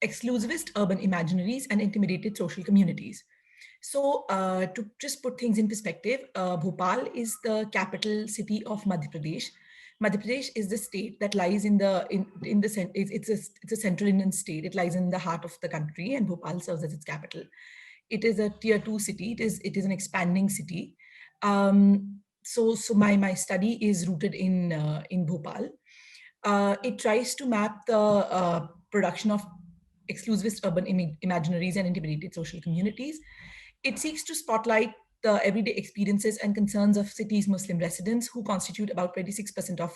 exclusivist urban imaginaries and intimidated social communities. So to just put things in perspective, Bhopal is the capital city of Madhya Pradesh. Madhya Pradesh is the state that lies in the it's a central Indian state. It lies in the heart of the country, and Bhopal serves as its capital. It is a tier 2 city. It is an expanding city. So my study is rooted in Bhopal. It tries to map the production of exclusivist urban imaginaries and intimidated social communities. It seeks to spotlight the everyday experiences and concerns of city's Muslim residents, who constitute about 26% of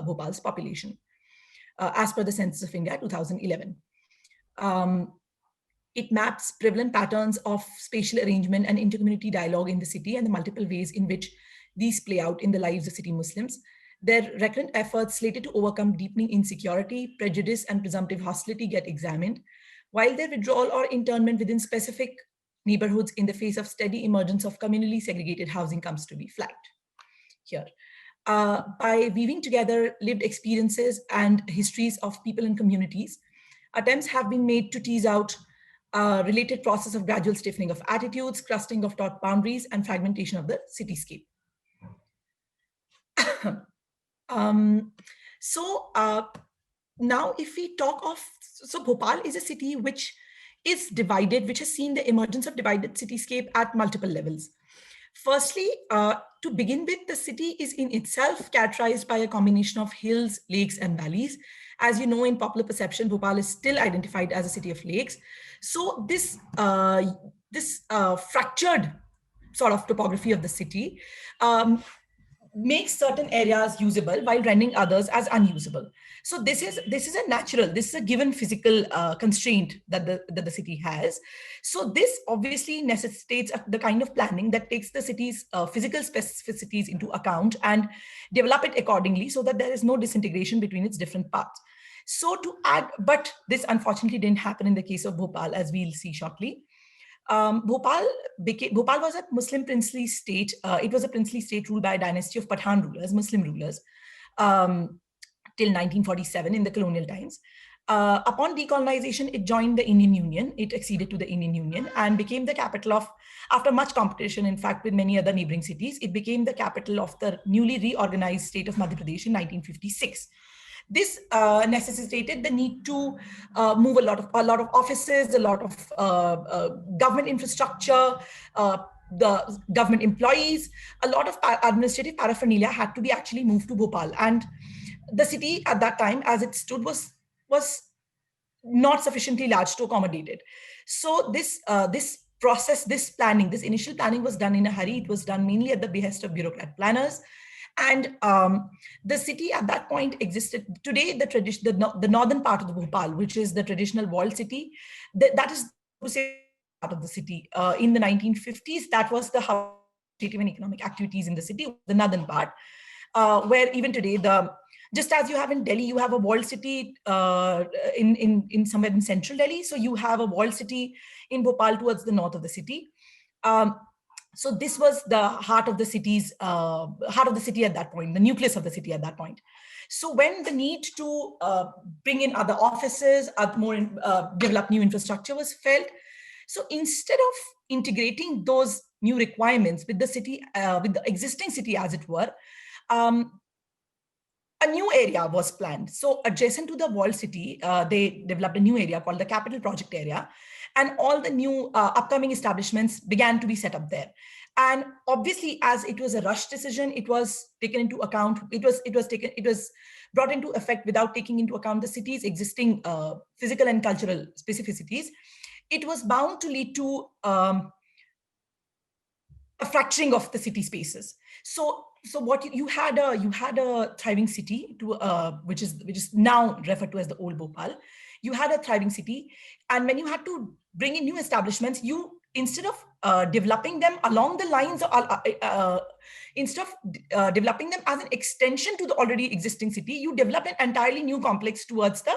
Bhopal's population, as per the Census of India 2011. It maps prevalent patterns of spatial arrangement and intercommunity dialogue in the city and the multiple ways in which these play out in the lives of city Muslims. Their recurrent efforts slated to overcome deepening insecurity, prejudice, and presumptive hostility get examined, while their withdrawal or internment within specific neighborhoods in the face of steady emergence of communally segregated housing comes to be flagged here. By weaving together lived experiences and histories of people and communities, attempts have been made to tease out related process of gradual stiffening of attitudes, crusting of thought boundaries, and fragmentation of the cityscape. Now if we talk of, so Bhopal is a city which is divided, which has seen the emergence of divided cityscape at multiple levels. Firstly, to begin with, the city is in itself characterized by a combination of hills, lakes, and valleys. As you know, in popular perception, Bhopal is still identified as a city of lakes. So this fractured sort of topography of the city makes certain areas usable while rendering others as unusable. So this is a given physical constraint that the city has. So this obviously necessitates the kind of planning that takes the city's physical specificities into account and develop it accordingly, so that there is no disintegration between its different parts. So to add, but this unfortunately didn't happen in the case of Bhopal, as we'll see shortly. Bhopal was a Muslim princely state. It was a princely state ruled by a dynasty of Pathan rulers, Muslim rulers, till 1947 in the colonial times. Upon decolonization, it joined the Indian Union. It acceded to the Indian Union and became the capital of, after much competition, in fact, with many other neighboring cities, it became the capital of the newly reorganized state of Madhya Pradesh in 1956. This necessitated the need to move a lot of offices, a lot of government infrastructure, the government employees, a lot of administrative paraphernalia had to be actually moved to Bhopal. And the city at that time, as it stood, was not sufficiently large to accommodate it. So this process, this initial planning was done in a hurry. It was done mainly at the behest of bureaucrat planners. And the city at that point existed. Today, the northern part of the Bhopal, which is the traditional walled city, that is, to say, part of the city. In the 1950s, that was the hub of administrative and economic activities in the city, the northern part, where even today, just as you have in Delhi, you have a walled city in somewhere in central Delhi. So you have a walled city in Bhopal towards the north of the city. So this was the heart of the city at that point, the nucleus of the city at that point. So when the need to bring in other offices, develop new infrastructure was felt, so instead of integrating those new requirements with the city, with the existing city as it were, a new area was planned. So adjacent to the walled city, they developed a new area called the Capital Project Area, and all the new upcoming establishments began to be set up there. And obviously, as it was a rush decision, it was taken into account. It was brought into effect without taking into account the city's existing physical and cultural specificities. It was bound to lead to a fracturing of the city spaces. So what you had a thriving city to which is now referred to as the old Bhopal. You had a thriving city, and when you had to bring in new establishments, you, instead of developing them along the lines of instead of developing them as an extension to the already existing city, you developed an entirely new complex towards the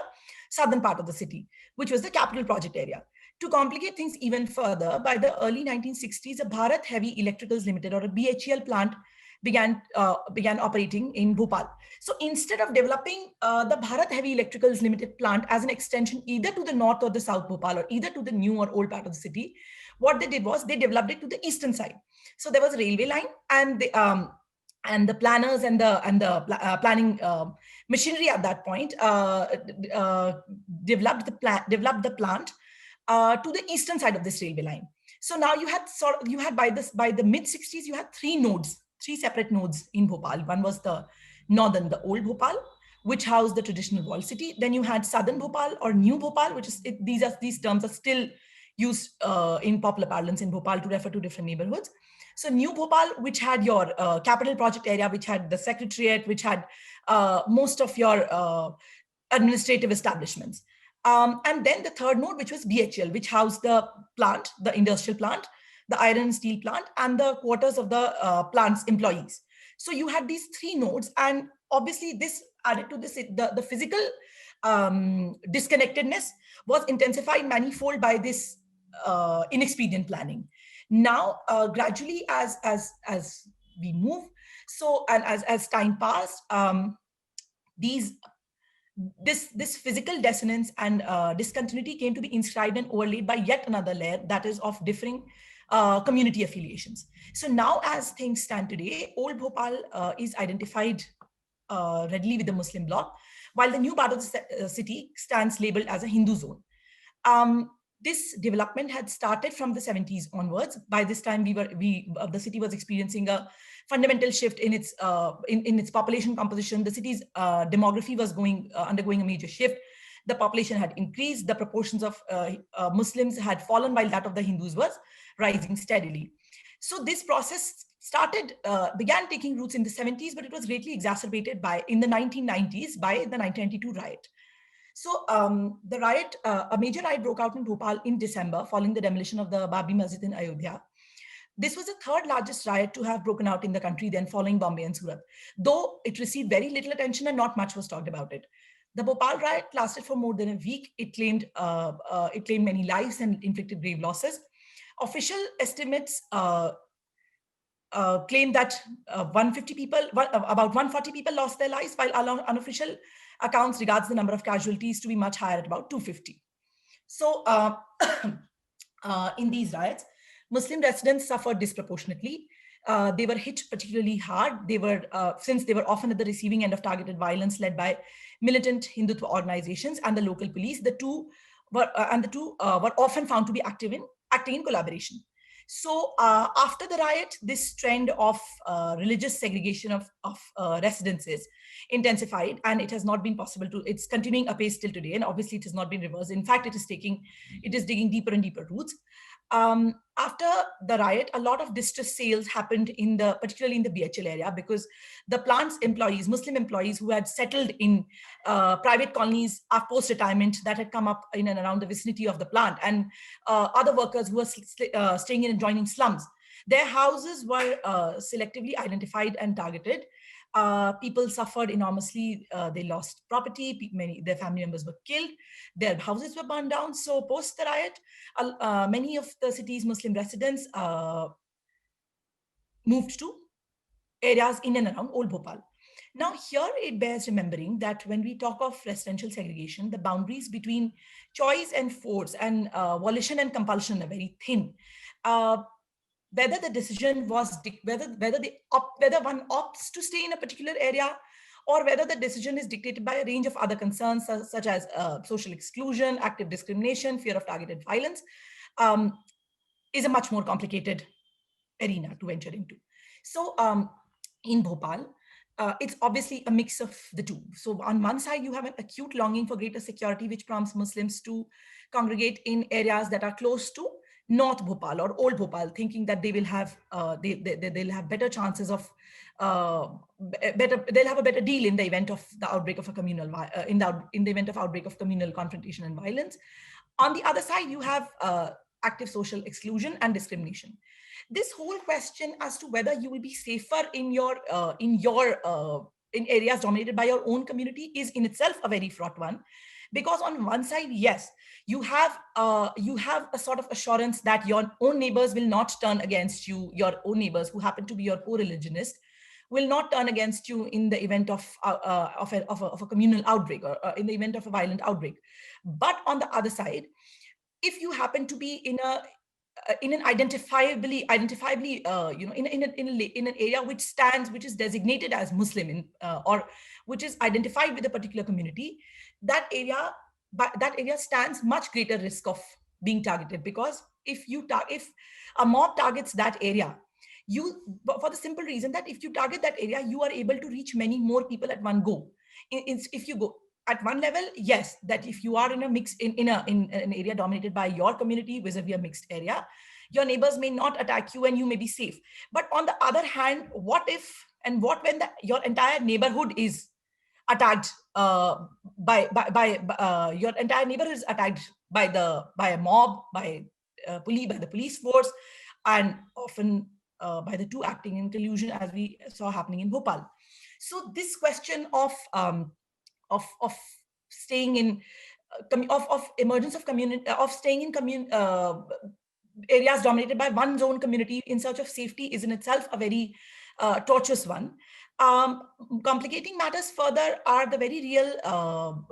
southern part of the city, which was the Capital Project Area. To complicate things even further, by the early 1960s, a Bharat Heavy Electricals Limited, or a BHEL plant, began operating in Bhopal. So instead of developing the Bharat Heavy Electricals Limited plant as an extension either to the north or the south Bhopal, or either to the new or old part of the city, what they did was they developed it to the eastern side. So there was a railway line, and the planners and the planning machinery at that point developed the plant to the eastern side of this railway line. So now you had by the mid 60s, you had three separate nodes in Bhopal. One was the northern, the old Bhopal, which housed the traditional walled city. Then you had southern Bhopal or new Bhopal, which is these terms are still used in popular parlance in Bhopal to refer to different neighborhoods. So new Bhopal, which had your Capital Project Area, which had the secretariat, which had most of your administrative establishments. And then the third node, which was BHL, which housed the plant, the industrial plant, the iron and steel plant, and the quarters of the plant's employees. So you had these three nodes, and obviously this added to this, the physical disconnectedness was intensified manifold by this inexpedient planning. Now, gradually, as we move, so and as time passed, this physical dissonance and discontinuity came to be inscribed and overlaid by yet another layer, that is of differing community affiliations. So now, as things stand today, Old Bhopal is identified readily with the Muslim bloc, while the new part of the city stands labeled as a Hindu zone. This development had started from the 70s onwards. By this time, the city was experiencing a fundamental shift in its population composition. The city's demography was undergoing a major shift. The population had increased. The proportions of Muslims had fallen, while that of the Hindus was rising steadily. So this process began taking roots in the 70s, but it was greatly exacerbated in the 1990s by the 1992 riot. So the riot, a major riot broke out in Bhopal in December following the demolition of the Babri Masjid in Ayodhya. This was the third largest riot to have broken out in the country, then following Bombay and Surat, though it received very little attention and not much was talked about it. The Bhopal riot lasted for more than a week. It claimed many lives and inflicted grave losses. Official estimates claim that about 140 people lost their lives, while unofficial accounts regards the number of casualties to be much higher at about 250. So in these riots, Muslim residents suffered disproportionately. They were hit particularly hard. Since they were often at the receiving end of targeted violence led by militant Hindutva organizations and the local police. The two were often found to be acting in collaboration. So after the riot, this trend of religious segregation of residences intensified, and it has not been possible it's continuing apace till today, and obviously it has not been reversed. In fact, it is digging deeper and deeper roots. After the riot, a lot of distress sales happened particularly in the BHL area, because the plant's employees, Muslim employees who had settled in private colonies post-retirement that had come up in and around the vicinity of the plant, and other workers who were staying in adjoining slums, their houses were selectively identified and targeted. People suffered enormously. They lost property. Their family members were killed. Their houses were burned down. So post the riot, many of the city's Muslim residents moved to areas in and around Old Bhopal. Now, here it bears remembering that when we talk of residential segregation, the boundaries between choice and force and volition and compulsion are very thin. Whether the decision was whether one opts to stay in a particular area, or whether the decision is dictated by a range of other concerns such as social exclusion, active discrimination, fear of targeted violence, is a much more complicated arena to venture into. So in Bhopal, it's obviously a mix of the two. So on one side, you have an acute longing for greater security, which prompts Muslims to congregate in areas that are close to North Bhopal or Old Bhopal, thinking that they will have they'll have better chances of they'll have a better deal in the event of the outbreak of a communal in the event of outbreak of communal confrontation and violence. On the other side, you have active social exclusion and discrimination. This whole question as to whether you will be safer in areas dominated by your own community is in itself a very fraught one, because on one side, yes, you have a sort of assurance that your own neighbors will not turn against you. Your own neighbors who happen to be your co-religionist will not turn against you in the event of a communal outbreak, or in the event of a violent outbreak. But on the other side, if you happen to be in an identifiably in an area which is designated as Muslim or which is identified with a particular community, that area stands much greater risk of being targeted, because if a mob targets that area, for the simple reason that if you target that area, you are able to reach many more people at one go. If you go at one level, yes, that if you are in a mix in an area dominated by your community vis-a-vis a mixed area, your neighbors may not attack you and you may be safe. But on the other hand, what when your entire neighborhood is attacked your entire neighborhood is attacked by a mob, by the police force, and often by the two acting in collusion, as we saw happening in Bhopal. So this question of staying in of emergence of community, of staying in areas dominated by one's own community in search of safety is in itself a very tortuous one. Complicating matters further are the very real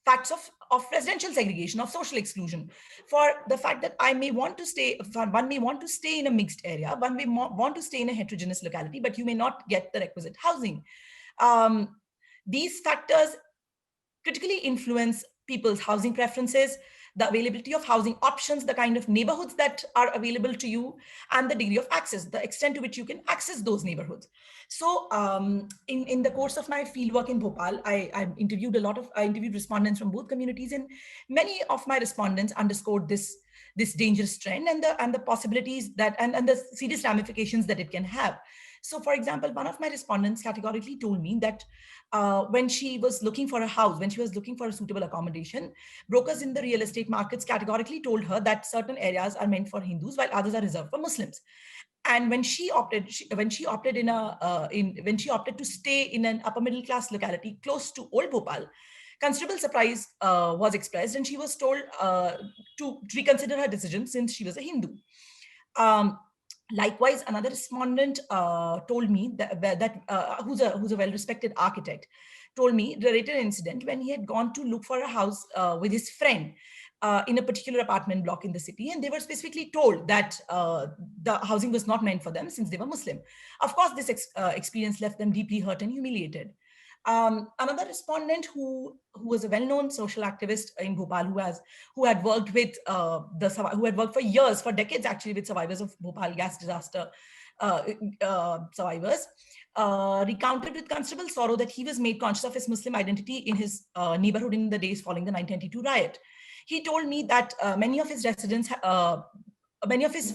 facts of residential segregation, of social exclusion, for the fact that one may want to stay in a mixed area, one may want to stay in a heterogeneous locality, but you may not get the requisite housing. These factors critically influence people's housing preferences, the availability of housing options, the kind of neighborhoods that are available to you, and the degree of access, the extent to which you can access those neighborhoods. So in the course of my fieldwork in Bhopal, I interviewed respondents from both communities, and many of my respondents underscored this dangerous trend and the possibilities that and the serious ramifications that it can have. So, for example, one of my respondents categorically told me that when she was looking for a house, when she was looking for a suitable accommodation, brokers in the real estate markets categorically told her that certain areas are meant for Hindus while others are reserved for Muslims. And when she opted to stay in an upper middle class locality close to Old Bhopal, considerable surprise was expressed, and she was told to reconsider her decision since she was a Hindu. Likewise, another respondent told me who's a well-respected architect, told me, related an incident when he had gone to look for a house with his friend in a particular apartment block in the city, and they were specifically told that the housing was not meant for them since they were Muslim. Of course, this experience left them deeply hurt and humiliated. Another respondent who was a well-known social activist in Bhopal, who had worked for years, for decades actually, with survivors of Bhopal gas disaster survivors, recounted with considerable sorrow that he was made conscious of his Muslim identity in his neighborhood in the days following the 1992 riot. He told me that many of his residents, many of his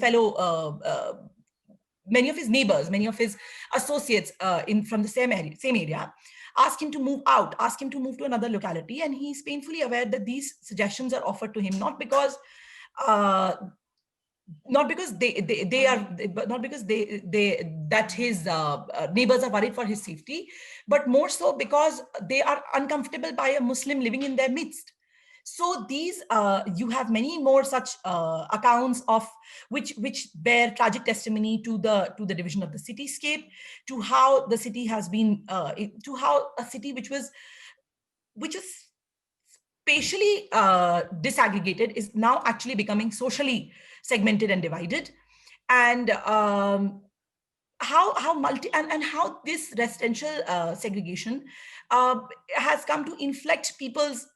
neighbors, many of his associates from the same area, ask him to move out, ask him to move to another locality, and he's painfully aware that these suggestions are offered to him not because his neighbors are worried for his safety, but more so because they are uncomfortable by a Muslim living in their midst. So these, you have many more such accounts of which bear tragic testimony to the division of the cityscape, to how the city has been, to how a city which was spatially disaggregated is now actually becoming socially segmented and divided, and how multi and how this residential segregation has come to inflect people's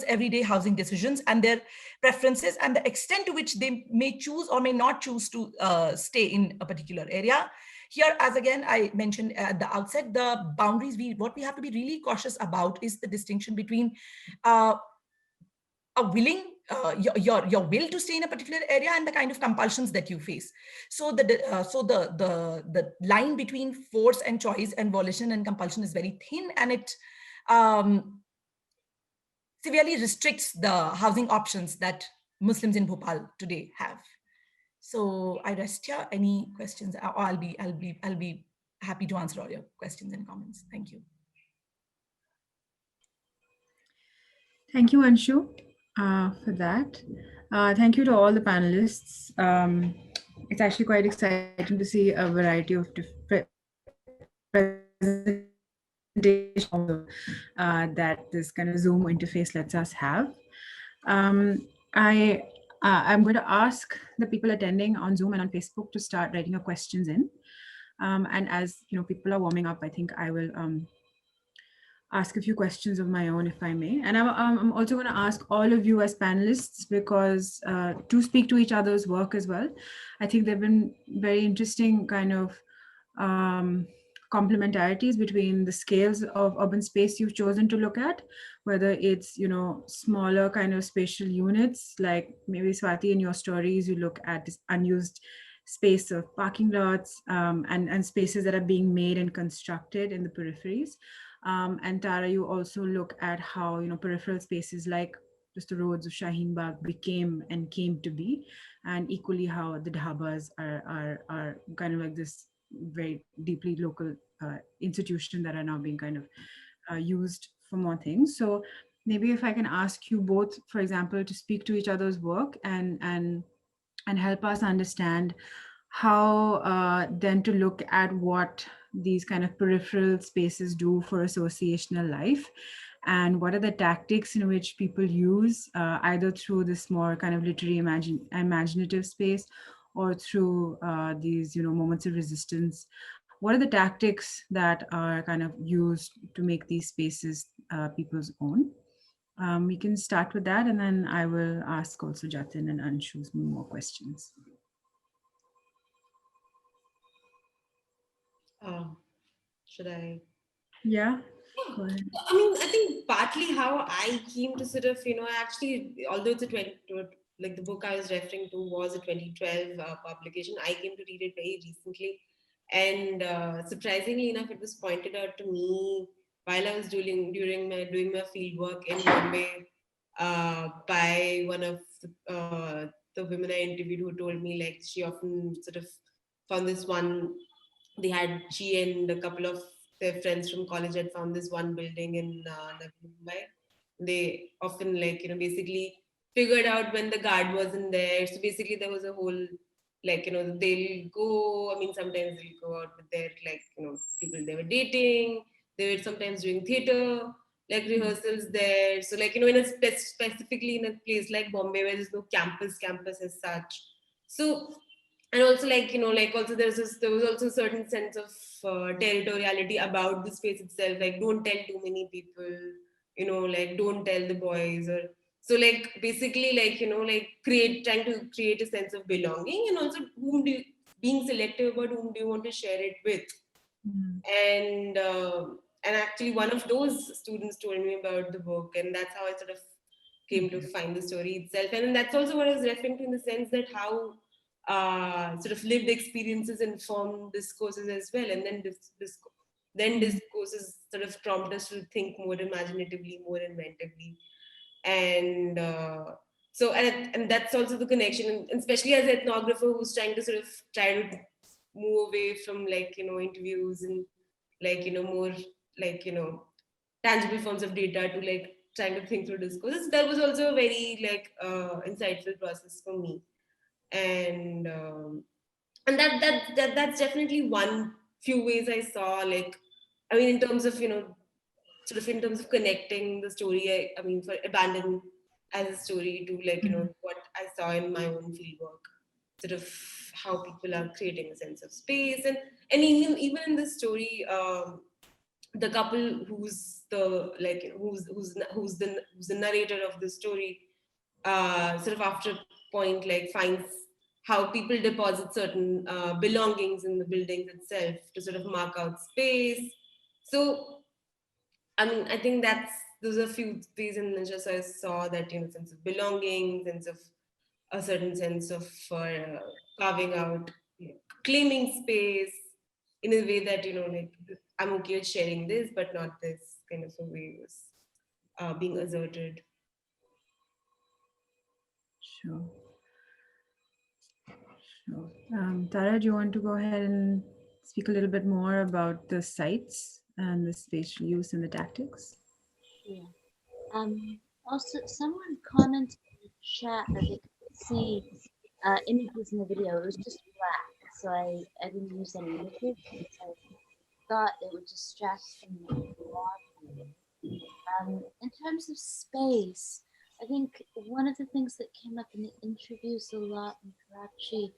everyday housing decisions and their preferences, and the extent to which they may choose or may not choose to stay in a particular area. Here, as again I mentioned at the outset, the boundaries, what we have to be really cautious about is the distinction between uh, a willing your will to stay in a particular area and the kind of compulsions that you face. So the line between force and choice and volition and compulsion is very thin, and it um, severely restricts the housing options that Muslims in Bhopal today have. So I rest here. Any questions? Or I'll be happy to answer all your questions and comments. Thank you.
Thank you, Anshu, for that. Thank you to all the panelists. It's actually quite exciting to see a variety of presentations that this kind of Zoom interface lets us have. I'm going to ask the people attending on Zoom and on Facebook to start writing your questions in. And as people are warming up, I think I will ask a few questions of my own, if I may. And I'm also going to ask all of you as panelists, because to speak to each other's work as well. I think there have been very interesting kind of complementarities between the scales of urban space you've chosen to look at, whether it's, smaller kind of spatial units, like maybe Swati, in your stories, you look at this unused space of parking lots and spaces that are being made and constructed in the peripheries. And Tara, you also look at how peripheral spaces like just the roads of Shaheen Bagh became and came to be, and equally how the dhabas are kind of like this very deeply local institution that are now being kind of used for more things. So maybe if I can ask you both, for example, to speak to each other's work and help us understand how then to look at what these kind of peripheral spaces do for associational life, and what are the tactics in which people use either through this more kind of literary imaginative space or through these moments of resistance. What are the tactics that are kind of used to make these spaces people's own? We can start with that, and then I will ask also Jatin and Anshu more questions.
Should I?
Yeah, go ahead.
I mean, I think partly how I came to sort of, actually, although it's like the book I was referring to was a 2012 publication, I came to read it very recently. And surprisingly enough, it was pointed out to me while I was doing my field work in Bombay by one of the women I interviewed, who told me like she often sort of found this one. She and a couple of their friends from college had found this one building in Mumbai. They often basically figured out when the guard wasn't there. So basically there was a whole they'll go. I mean, sometimes they'll go out with their people they were dating. They were sometimes doing theater rehearsals there. So in a specifically in a place like Bombay where there's no campus as such. So, and also also there was also a certain sense of territoriality about the space itself, like don't tell too many people, don't tell the boys, or so basically trying to create a sense of belonging, and also being selective about whom do you want to share it with. And actually one of those students told me about the book, and that's how I sort of came to find the story itself. And then that's also what I was referring to, in the sense that how sort of lived experiences inform discourses as well, and then discourses sort of prompt us to think more imaginatively, more inventively. And and that's also the connection, and especially as an ethnographer who's trying to sort of try to move away from interviews and more tangible forms of data to trying to think through discourses. That was also a very like insightful process for me, and that's definitely one few ways I saw, like, I mean, in terms of, sort of in terms of connecting the story, I mean, for Abandon as a story to, like, what I saw in my own fieldwork, sort of how people are creating a sense of space, and even in this story, the couple who's the, like, who's the narrator of the story, sort of after a point, like, finds how people deposit certain belongings in the buildings itself to sort of mark out space. So, I mean, I think those are a few ways in which I saw that, sense of belonging, sense of a certain sense of carving out, claiming space in a way that, like, I'm okay with sharing this, but not this kind of a way was being asserted.
Sure. Sure. Tara, do you want to go ahead and speak a little bit more about the sites and the spatial use and the tactics?
Yeah. Also, someone commented in the chat that they could see images in the video. It was just black, so I didn't use any images because I thought it would distract from watching. In terms of space, I think one of the things that came up in the interviews a lot in Karachi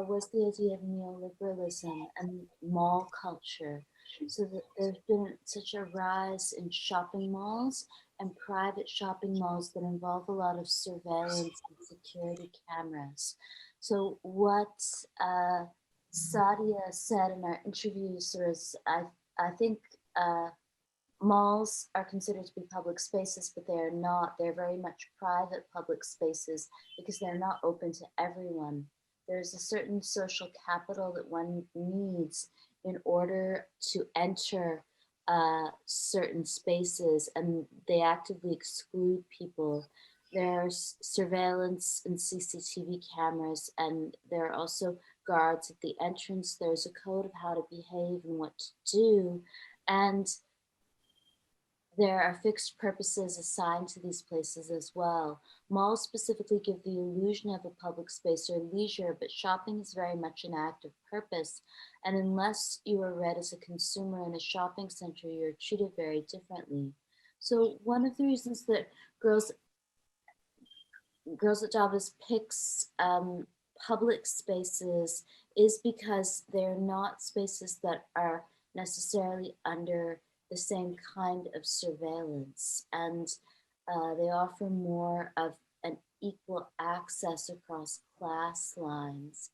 was the idea of neoliberalism and mall culture. So that there's been such a rise in shopping malls and private shopping malls that involve a lot of surveillance and security cameras. So what Sadia said in our interviews was, I think malls are considered to be public spaces, but they are not. They're very much private public spaces because they're not open to everyone. There's a certain social capital that one needs in order to enter certain spaces, and they actively exclude people. There's surveillance and CCTV cameras, and there are also guards at the entrance. There's a code of how to behave and what to do, and there are fixed purposes assigned to these places as well. Malls specifically give the illusion of a public space or leisure, but shopping is very much an act of purpose. And unless you are read as a consumer in a shopping center, you're treated very differently. So one of the reasons that Girls at Davos picks public spaces is because they're not spaces that are necessarily under the same kind of surveillance, and they offer more of an equal access across class lines.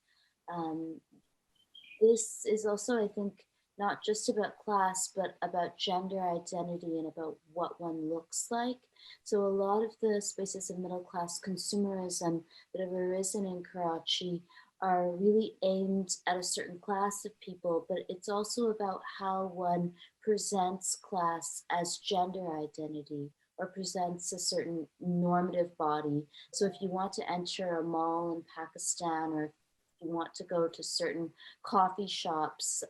This is also, I think, not just about class, but about gender identity and about what one looks like. So a lot of the spaces of middle class consumerism that have arisen in Karachi are really aimed at a certain class of people, but it's also about how one presents class as gender identity or presents a certain normative body. So if you want to enter a mall in Pakistan, or if you want to go to certain coffee shops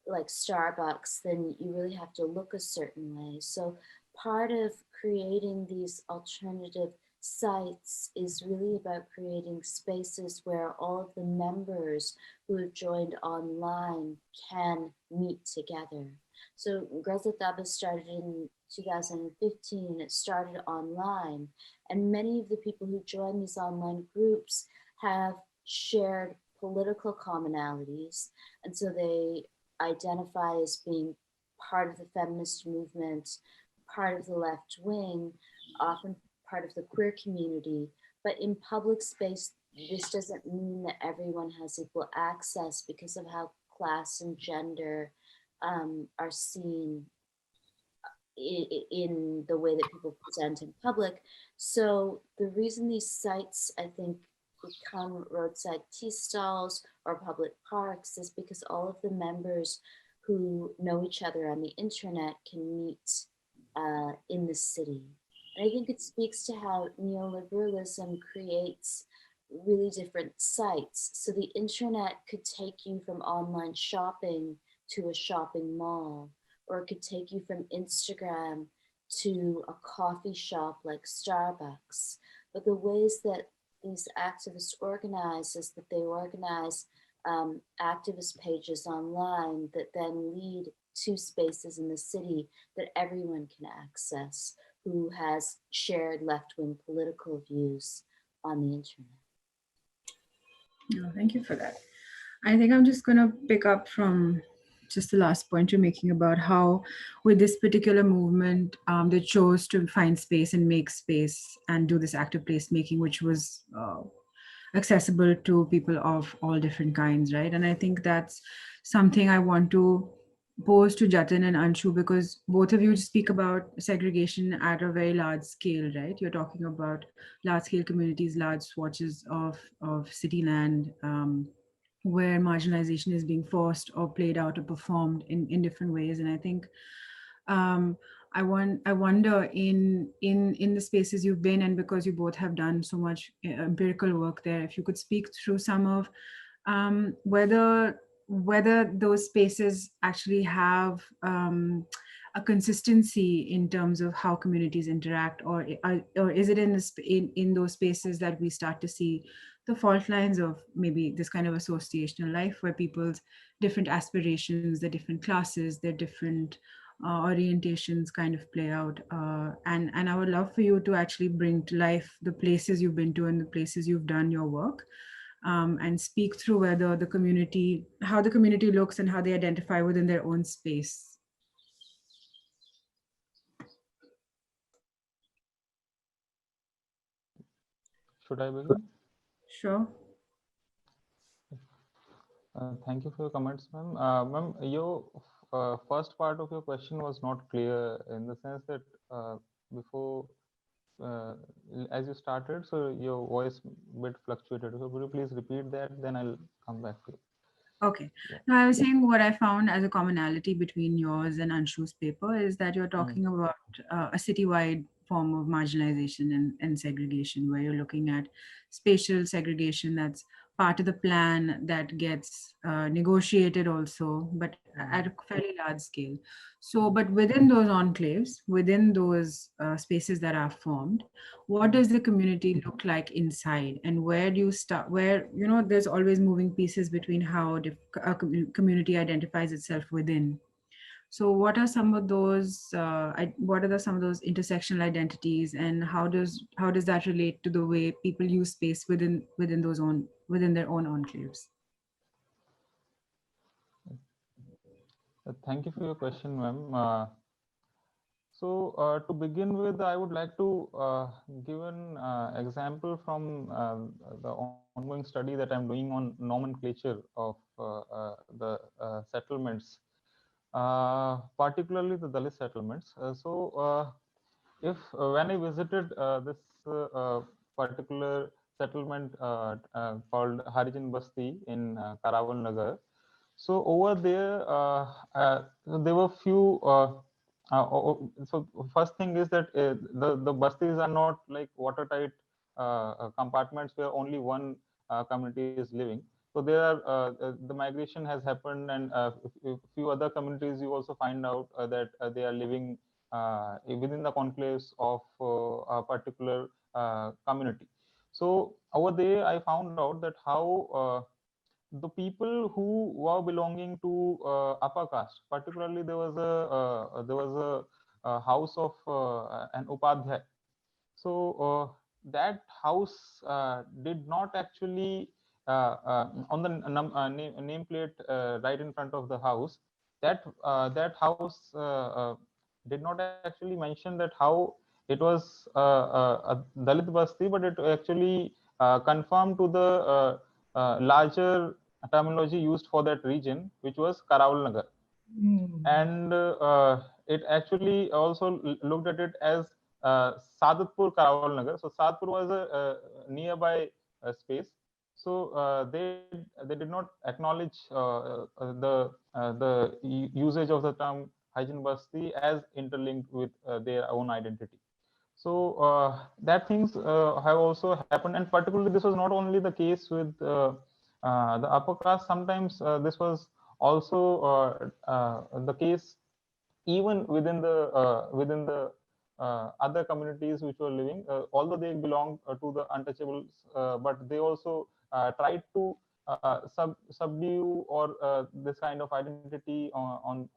like Starbucks, then you really have to look a certain way. So part of creating these alternative sites is really about creating spaces where all of the members who have joined online can meet together. So Girls at Davos started in 2015. It started online, and many of the people who join these online groups have shared political commonalities, and so they identify as being part of the feminist movement, part of the left wing, often part of the queer community. But in public space, this doesn't mean that everyone has equal access because of how class and gender are seen in the way that people present in public. So the reason these sites, I think, become roadside tea stalls or public parks is because all of the members who know each other on the internet can meet in the city. And I think it speaks to how neoliberalism creates really different sites. So the internet could take you from online shopping to a shopping mall, or it could take you from Instagram to a coffee shop like Starbucks. But the ways that these activists organize is that they organize activist pages online that then lead to spaces in the city that everyone can access who has shared left-wing political views on the internet.
No, thank you for that. I think I'm just going to pick up from just the last point you're making about how, with this particular movement, they chose to find space and make space and do this active placemaking, which was accessible to people of all different kinds, right? And I think that's something I want to pose to Jatin and Anshu, because both of you speak about segregation at a very large scale, right? You're talking about large scale communities, large swatches of city land, where marginalization is being forced or played out or performed in different ways. And I think um, I wonder in the spaces you've been, and because you both have done so much empirical work there, if you could speak through some of whether those spaces actually have a consistency in terms of how communities interact, or is it in those spaces that we start to see the fault lines of maybe this kind of associational life, where people's different aspirations, their different classes, their different orientations kind of play out, and I would love for you to actually bring to life the places you've been to and the places you've done your work, and speak through whether the community, how the community looks and how they identify within their own space.
Should I begin?
Sure.
Thank you for your comments, ma'am. Ma'am, your first part of your question was not clear, in the sense that before, uh, as you started, so your voice bit fluctuated. So could you please repeat that? Then I'll come back to it.
Okay.
Yeah.
Now, I was saying what I found as a commonality between yours and Anshu's paper is that you're talking about a citywide form of marginalization and segregation, where you're looking at spatial segregation that's part of the plan that gets negotiated also, but at a fairly large scale. So, but within those enclaves, within those spaces that are formed, what does the community look like inside, and where do you start, where there's always moving pieces between how a community identifies itself within. So what are some of those some of those intersectional identities, and how does that relate to the way people use space within their own enclaves?
Thank you for your question, ma'am. So to begin with, I would like to give an example from the ongoing study that I'm doing on nomenclature of the settlements, particularly the Dalit settlements. If when I visited this particular settlement called Harijan Basti in Karaval Nagar, so over there, there were few. So first thing is that the bastis are not like watertight compartments where only one community is living. So there are the migration has happened, and few other communities you also find out that they are living within the conclaves of a particular community. So over there, I found out that how the people who were belonging to upper caste, particularly there was a house of an upadhyay. So that house did not actually on the nameplate right in front of the house. That house did not actually mention that how it was a Dalit basti, but it actually confirmed to the larger terminology used for that region, which was Karawal Nagar. And it actually also looked at it as Sadatpur Karawal Nagar. So Sadatpur was a nearby space. So they did not acknowledge the usage of the term Hygiene Basti as interlinked with their own identity. So that things have also happened, and particularly this was not only the case with the upper class. Sometimes this was also the case even within the other communities which were living, although they belong to the untouchables, but they also tried to subdue or this kind of identity or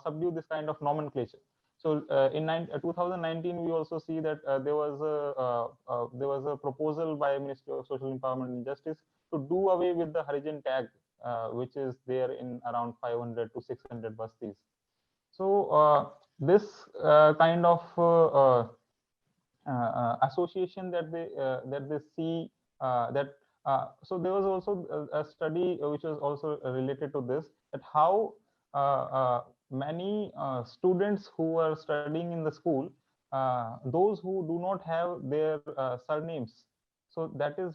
subdue this kind of nomenclature. So in 2019, we also see that there was a proposal by Ministry of Social Empowerment and Justice to do away with the Harijan tag, which is there in around 500 to 600 bastis. So this kind of association that they see that so there was also a study which was also related to this, that how many students who are studying in the school, those who do not have their surnames, so that is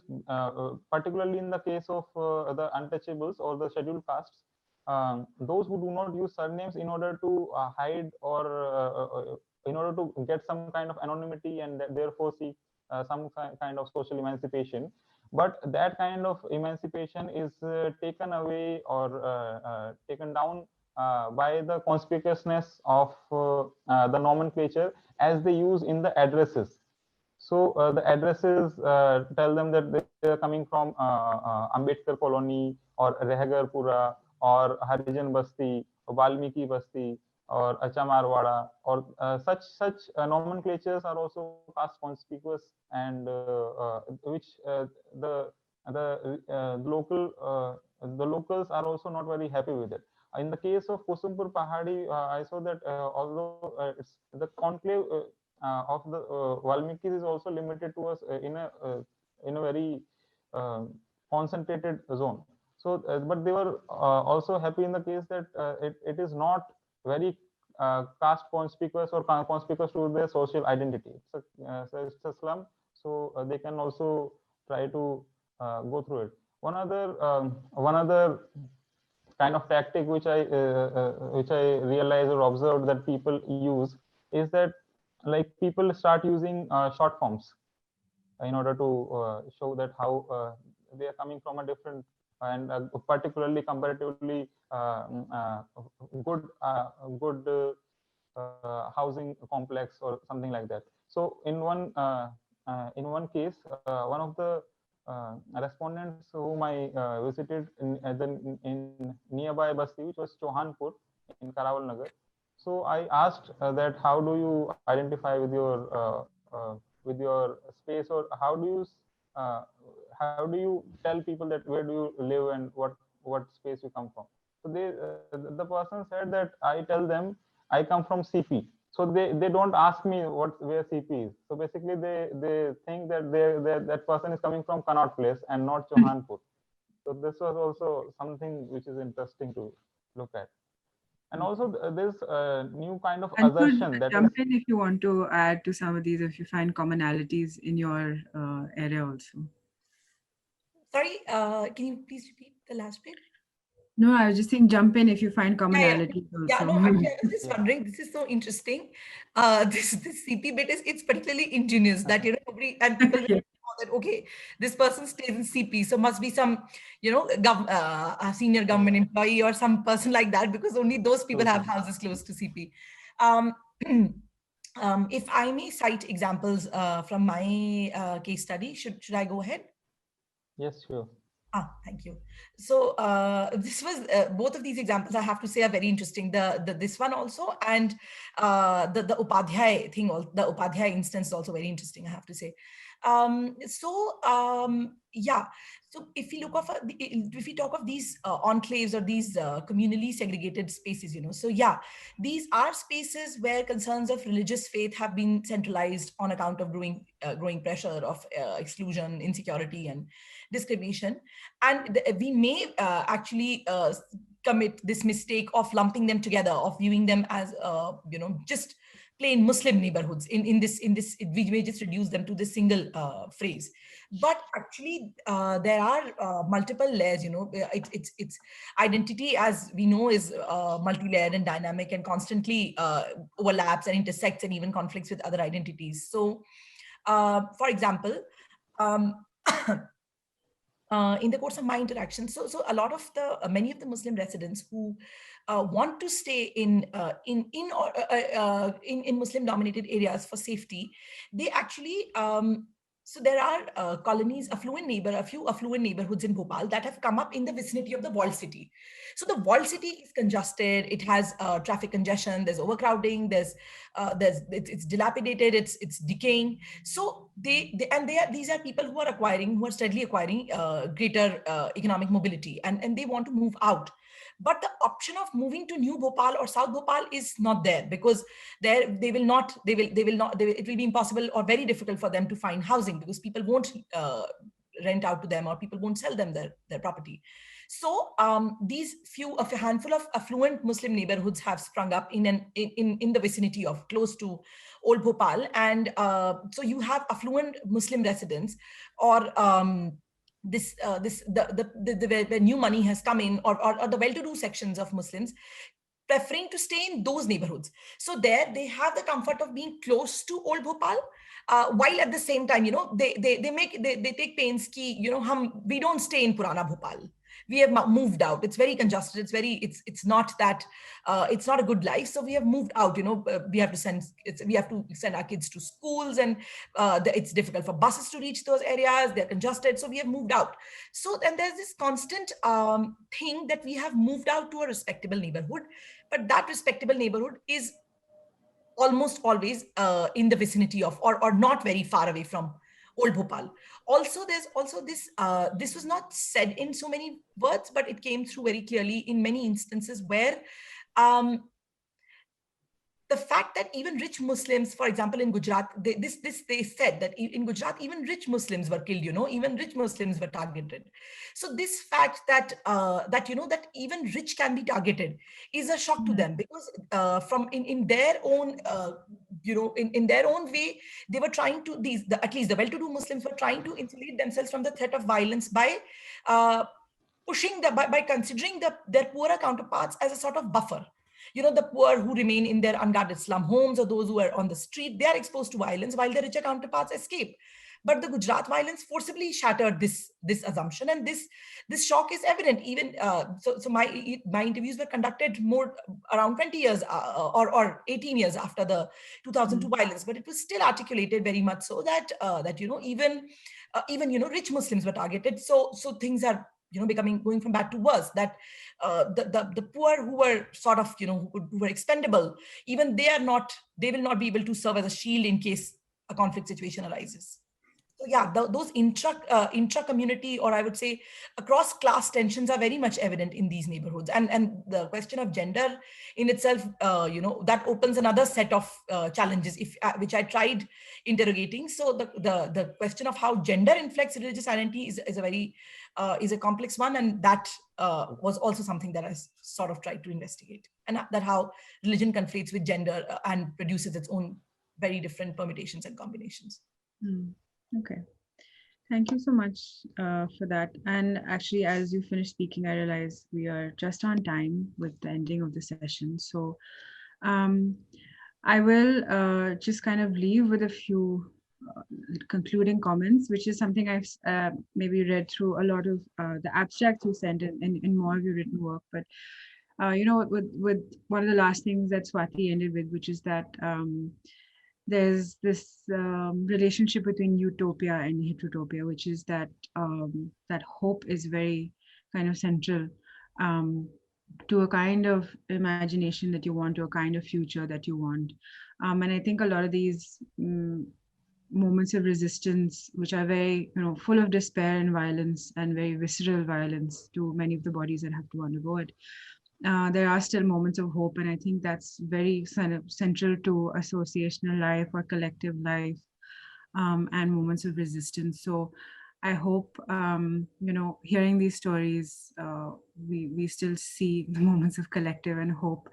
particularly in the case of the untouchables or the scheduled castes, those who do not use surnames in order to hide or in order to get some kind of anonymity and therefore seek some kind of social emancipation. But that kind of emancipation is taken away or taken down by the conspicuousness of the nomenclature as they use in the addresses. So the addresses tell them that they are coming from Ambedkar Colony or Rehagarpura or Harijan Basti or Valmiki Basti or Achamarwada or such nomenclatures are also caste conspicuous, and which the locals are also not very happy with it. In the case of Kusumpur Pahadi, I saw that although it's the conclave of the Valmikis is also limited to us in a very concentrated zone. So, but they were also happy in the case that it is not very caste conspicuous or conspicuous to their social identity. So it's a slum, so they can also try to go through it. One other kind of tactic which I realized or observed that people use is that, like, people start using short forms in order to show that how they are coming from a different and particularly comparatively good housing complex or something like that. So in one case, one of the respondents whom I visited in nearby Basti, which was Chauhanpur in Karawal Nagar. So I asked that how do you identify with your space, or uh, how do you tell people that where do you live and what space you come from? So the person said that I tell them I come from CP. So they don't ask me where CP is. So basically they think that that person is coming from Connaught Place and not Chauhanpur. So this was also something which is interesting to look at. And also there's a new kind of
And
assertion that
jump in if you want to add to some of these, if you find commonalities in your area also.
Sorry, can you please repeat the last bit?
No, I was just saying jump in if you find commonalities
Yeah,
also.
no, actually, I was just wondering, this is so interesting. This CP bit it's particularly ingenious that, and people
Yeah.
know that, okay, this person stays in CP, so must be some, a senior government employee or some person like that, because only those people have houses close to CP. Um, if I may cite examples from my case study, should I go ahead?
Yes, sure.
Thank you. So this was both of these examples, I have to say, are very interesting. This one also, and the Upadhyay thing, the Upadhyay instance is also very interesting, I have to say. Yeah. So if we if we talk of these enclaves or these communally segregated spaces, so yeah, these are spaces where concerns of religious faith have been centralized on account of growing pressure of exclusion, insecurity, and discrimination. And we may actually commit this mistake of lumping them together, of viewing them as just plain Muslim neighborhoods. In this we may just reduce them to this single phrase. But actually there are multiple layers. It's identity, as we know, is multi-layered and dynamic and constantly overlaps and intersects and even conflicts with other identities. So for example, in the course of my interaction. So a lot of the many of the Muslim residents who want to stay in Muslim dominated areas for safety, they actually so there are colonies, a few affluent neighborhoods in Bhopal that have come up in the vicinity of the walled city. So the walled city is congested. It has traffic congestion. There's overcrowding. It's dilapidated. It's decaying. So these are people who are steadily acquiring greater economic mobility, and they want to move out. But the option of moving to New Bhopal or South Bhopal is not there, because there they will not it will be impossible or very difficult for them to find housing, because people won't rent out to them, or people won't sell them their property. So a handful of affluent Muslim neighborhoods have sprung up in the vicinity of close to Old Bhopal, and so you have affluent Muslim residents, or the new money has come in, or the well-to-do sections of Muslims preferring to stay in those neighborhoods. So there they have the comfort of being close to Old Bhopal, while at the same time, they take pains ki, we don't stay in Purana Bhopal. We have moved out. It's very congested. It's not that, it's not a good life. So we have moved out. We have to send our kids to schools, and it's difficult for buses to reach those areas. They're congested. So we have moved out. So then there's this constant thing that we have moved out to a respectable neighborhood, but that respectable neighborhood is almost always in the vicinity of, or not very far away from Old Bhopal. Also, there's also this, this was not said in so many words, but it came through very clearly in many instances where the fact that even rich Muslims, for example, in Gujarat, they said that in Gujarat, even rich Muslims were killed, even rich Muslims were targeted. So this fact that, that even rich can be targeted is a shock to them, because in their own, in their own way, they were trying to, at least the well-to-do Muslims were trying to insulate themselves from the threat of violence by by considering their poorer counterparts as a sort of buffer. The poor who remain in their unguarded slum homes, or those who are on the street, they are exposed to violence while their richer counterparts escape. But the Gujarat violence forcibly shattered this assumption, and this shock is evident. Even so my interviews were conducted more around 20 years or 18 years after the 2002 violence, but it was still articulated very much so that even rich Muslims were targeted. So things are going from bad to worse, that the poor who were sort of who were expendable, even they will not be able to serve as a shield in case a conflict situation arises. So yeah, those intra community, or I would say across class tensions, are very much evident in these neighborhoods. And the question of gender in itself, that opens another set of challenges, which I tried interrogating. So the question of how gender inflects religious identity is a complex one, and that was also something that I sort of tried to investigate, and that how religion conflates with gender and produces its own very different permutations and combinations.
Okay. Thank you so much for that. And actually, as you finish speaking, I realize we are just on time with the ending of the session. So I will just kind of leave with a few concluding comments, which is something I've maybe read through a lot of the abstracts you sent in more of your written work. But, with one of the last things that Swati ended with, which is that there's this relationship between utopia and heterotopia, which is that that hope is very kind of central to a kind of imagination that you want, to a kind of future that you want. And I think a lot of these moments of resistance, which are very, full of despair and violence, and very visceral violence to many of the bodies that have to undergo it, there are still moments of hope. And I think that's very kind of central to associational life or collective life, and moments of resistance. So I hope, hearing these stories, we still see the moments of collective and hope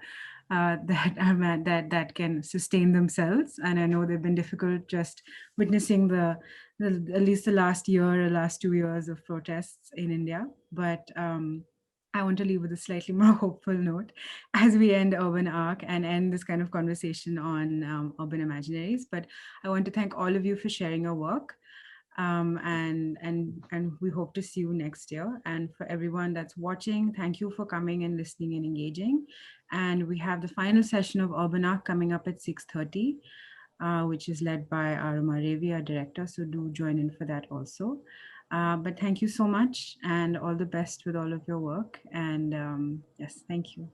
that can sustain themselves. And I know they've been difficult, just witnessing the at least the last year or last 2 years of protests in India. But I want to leave with a slightly more hopeful note as we end Urban Arc and end this kind of conversation on urban imaginaries. But I want to thank all of you for sharing your work. And we hope to see you next year. And for everyone that's watching, thank you for coming and listening and engaging. And we have the final session of Urban Arc coming up at 6:30, which is led by Aruma Revi, our director. So do join in for that also. But thank you so much and all the best with all of your work. And yes, thank you.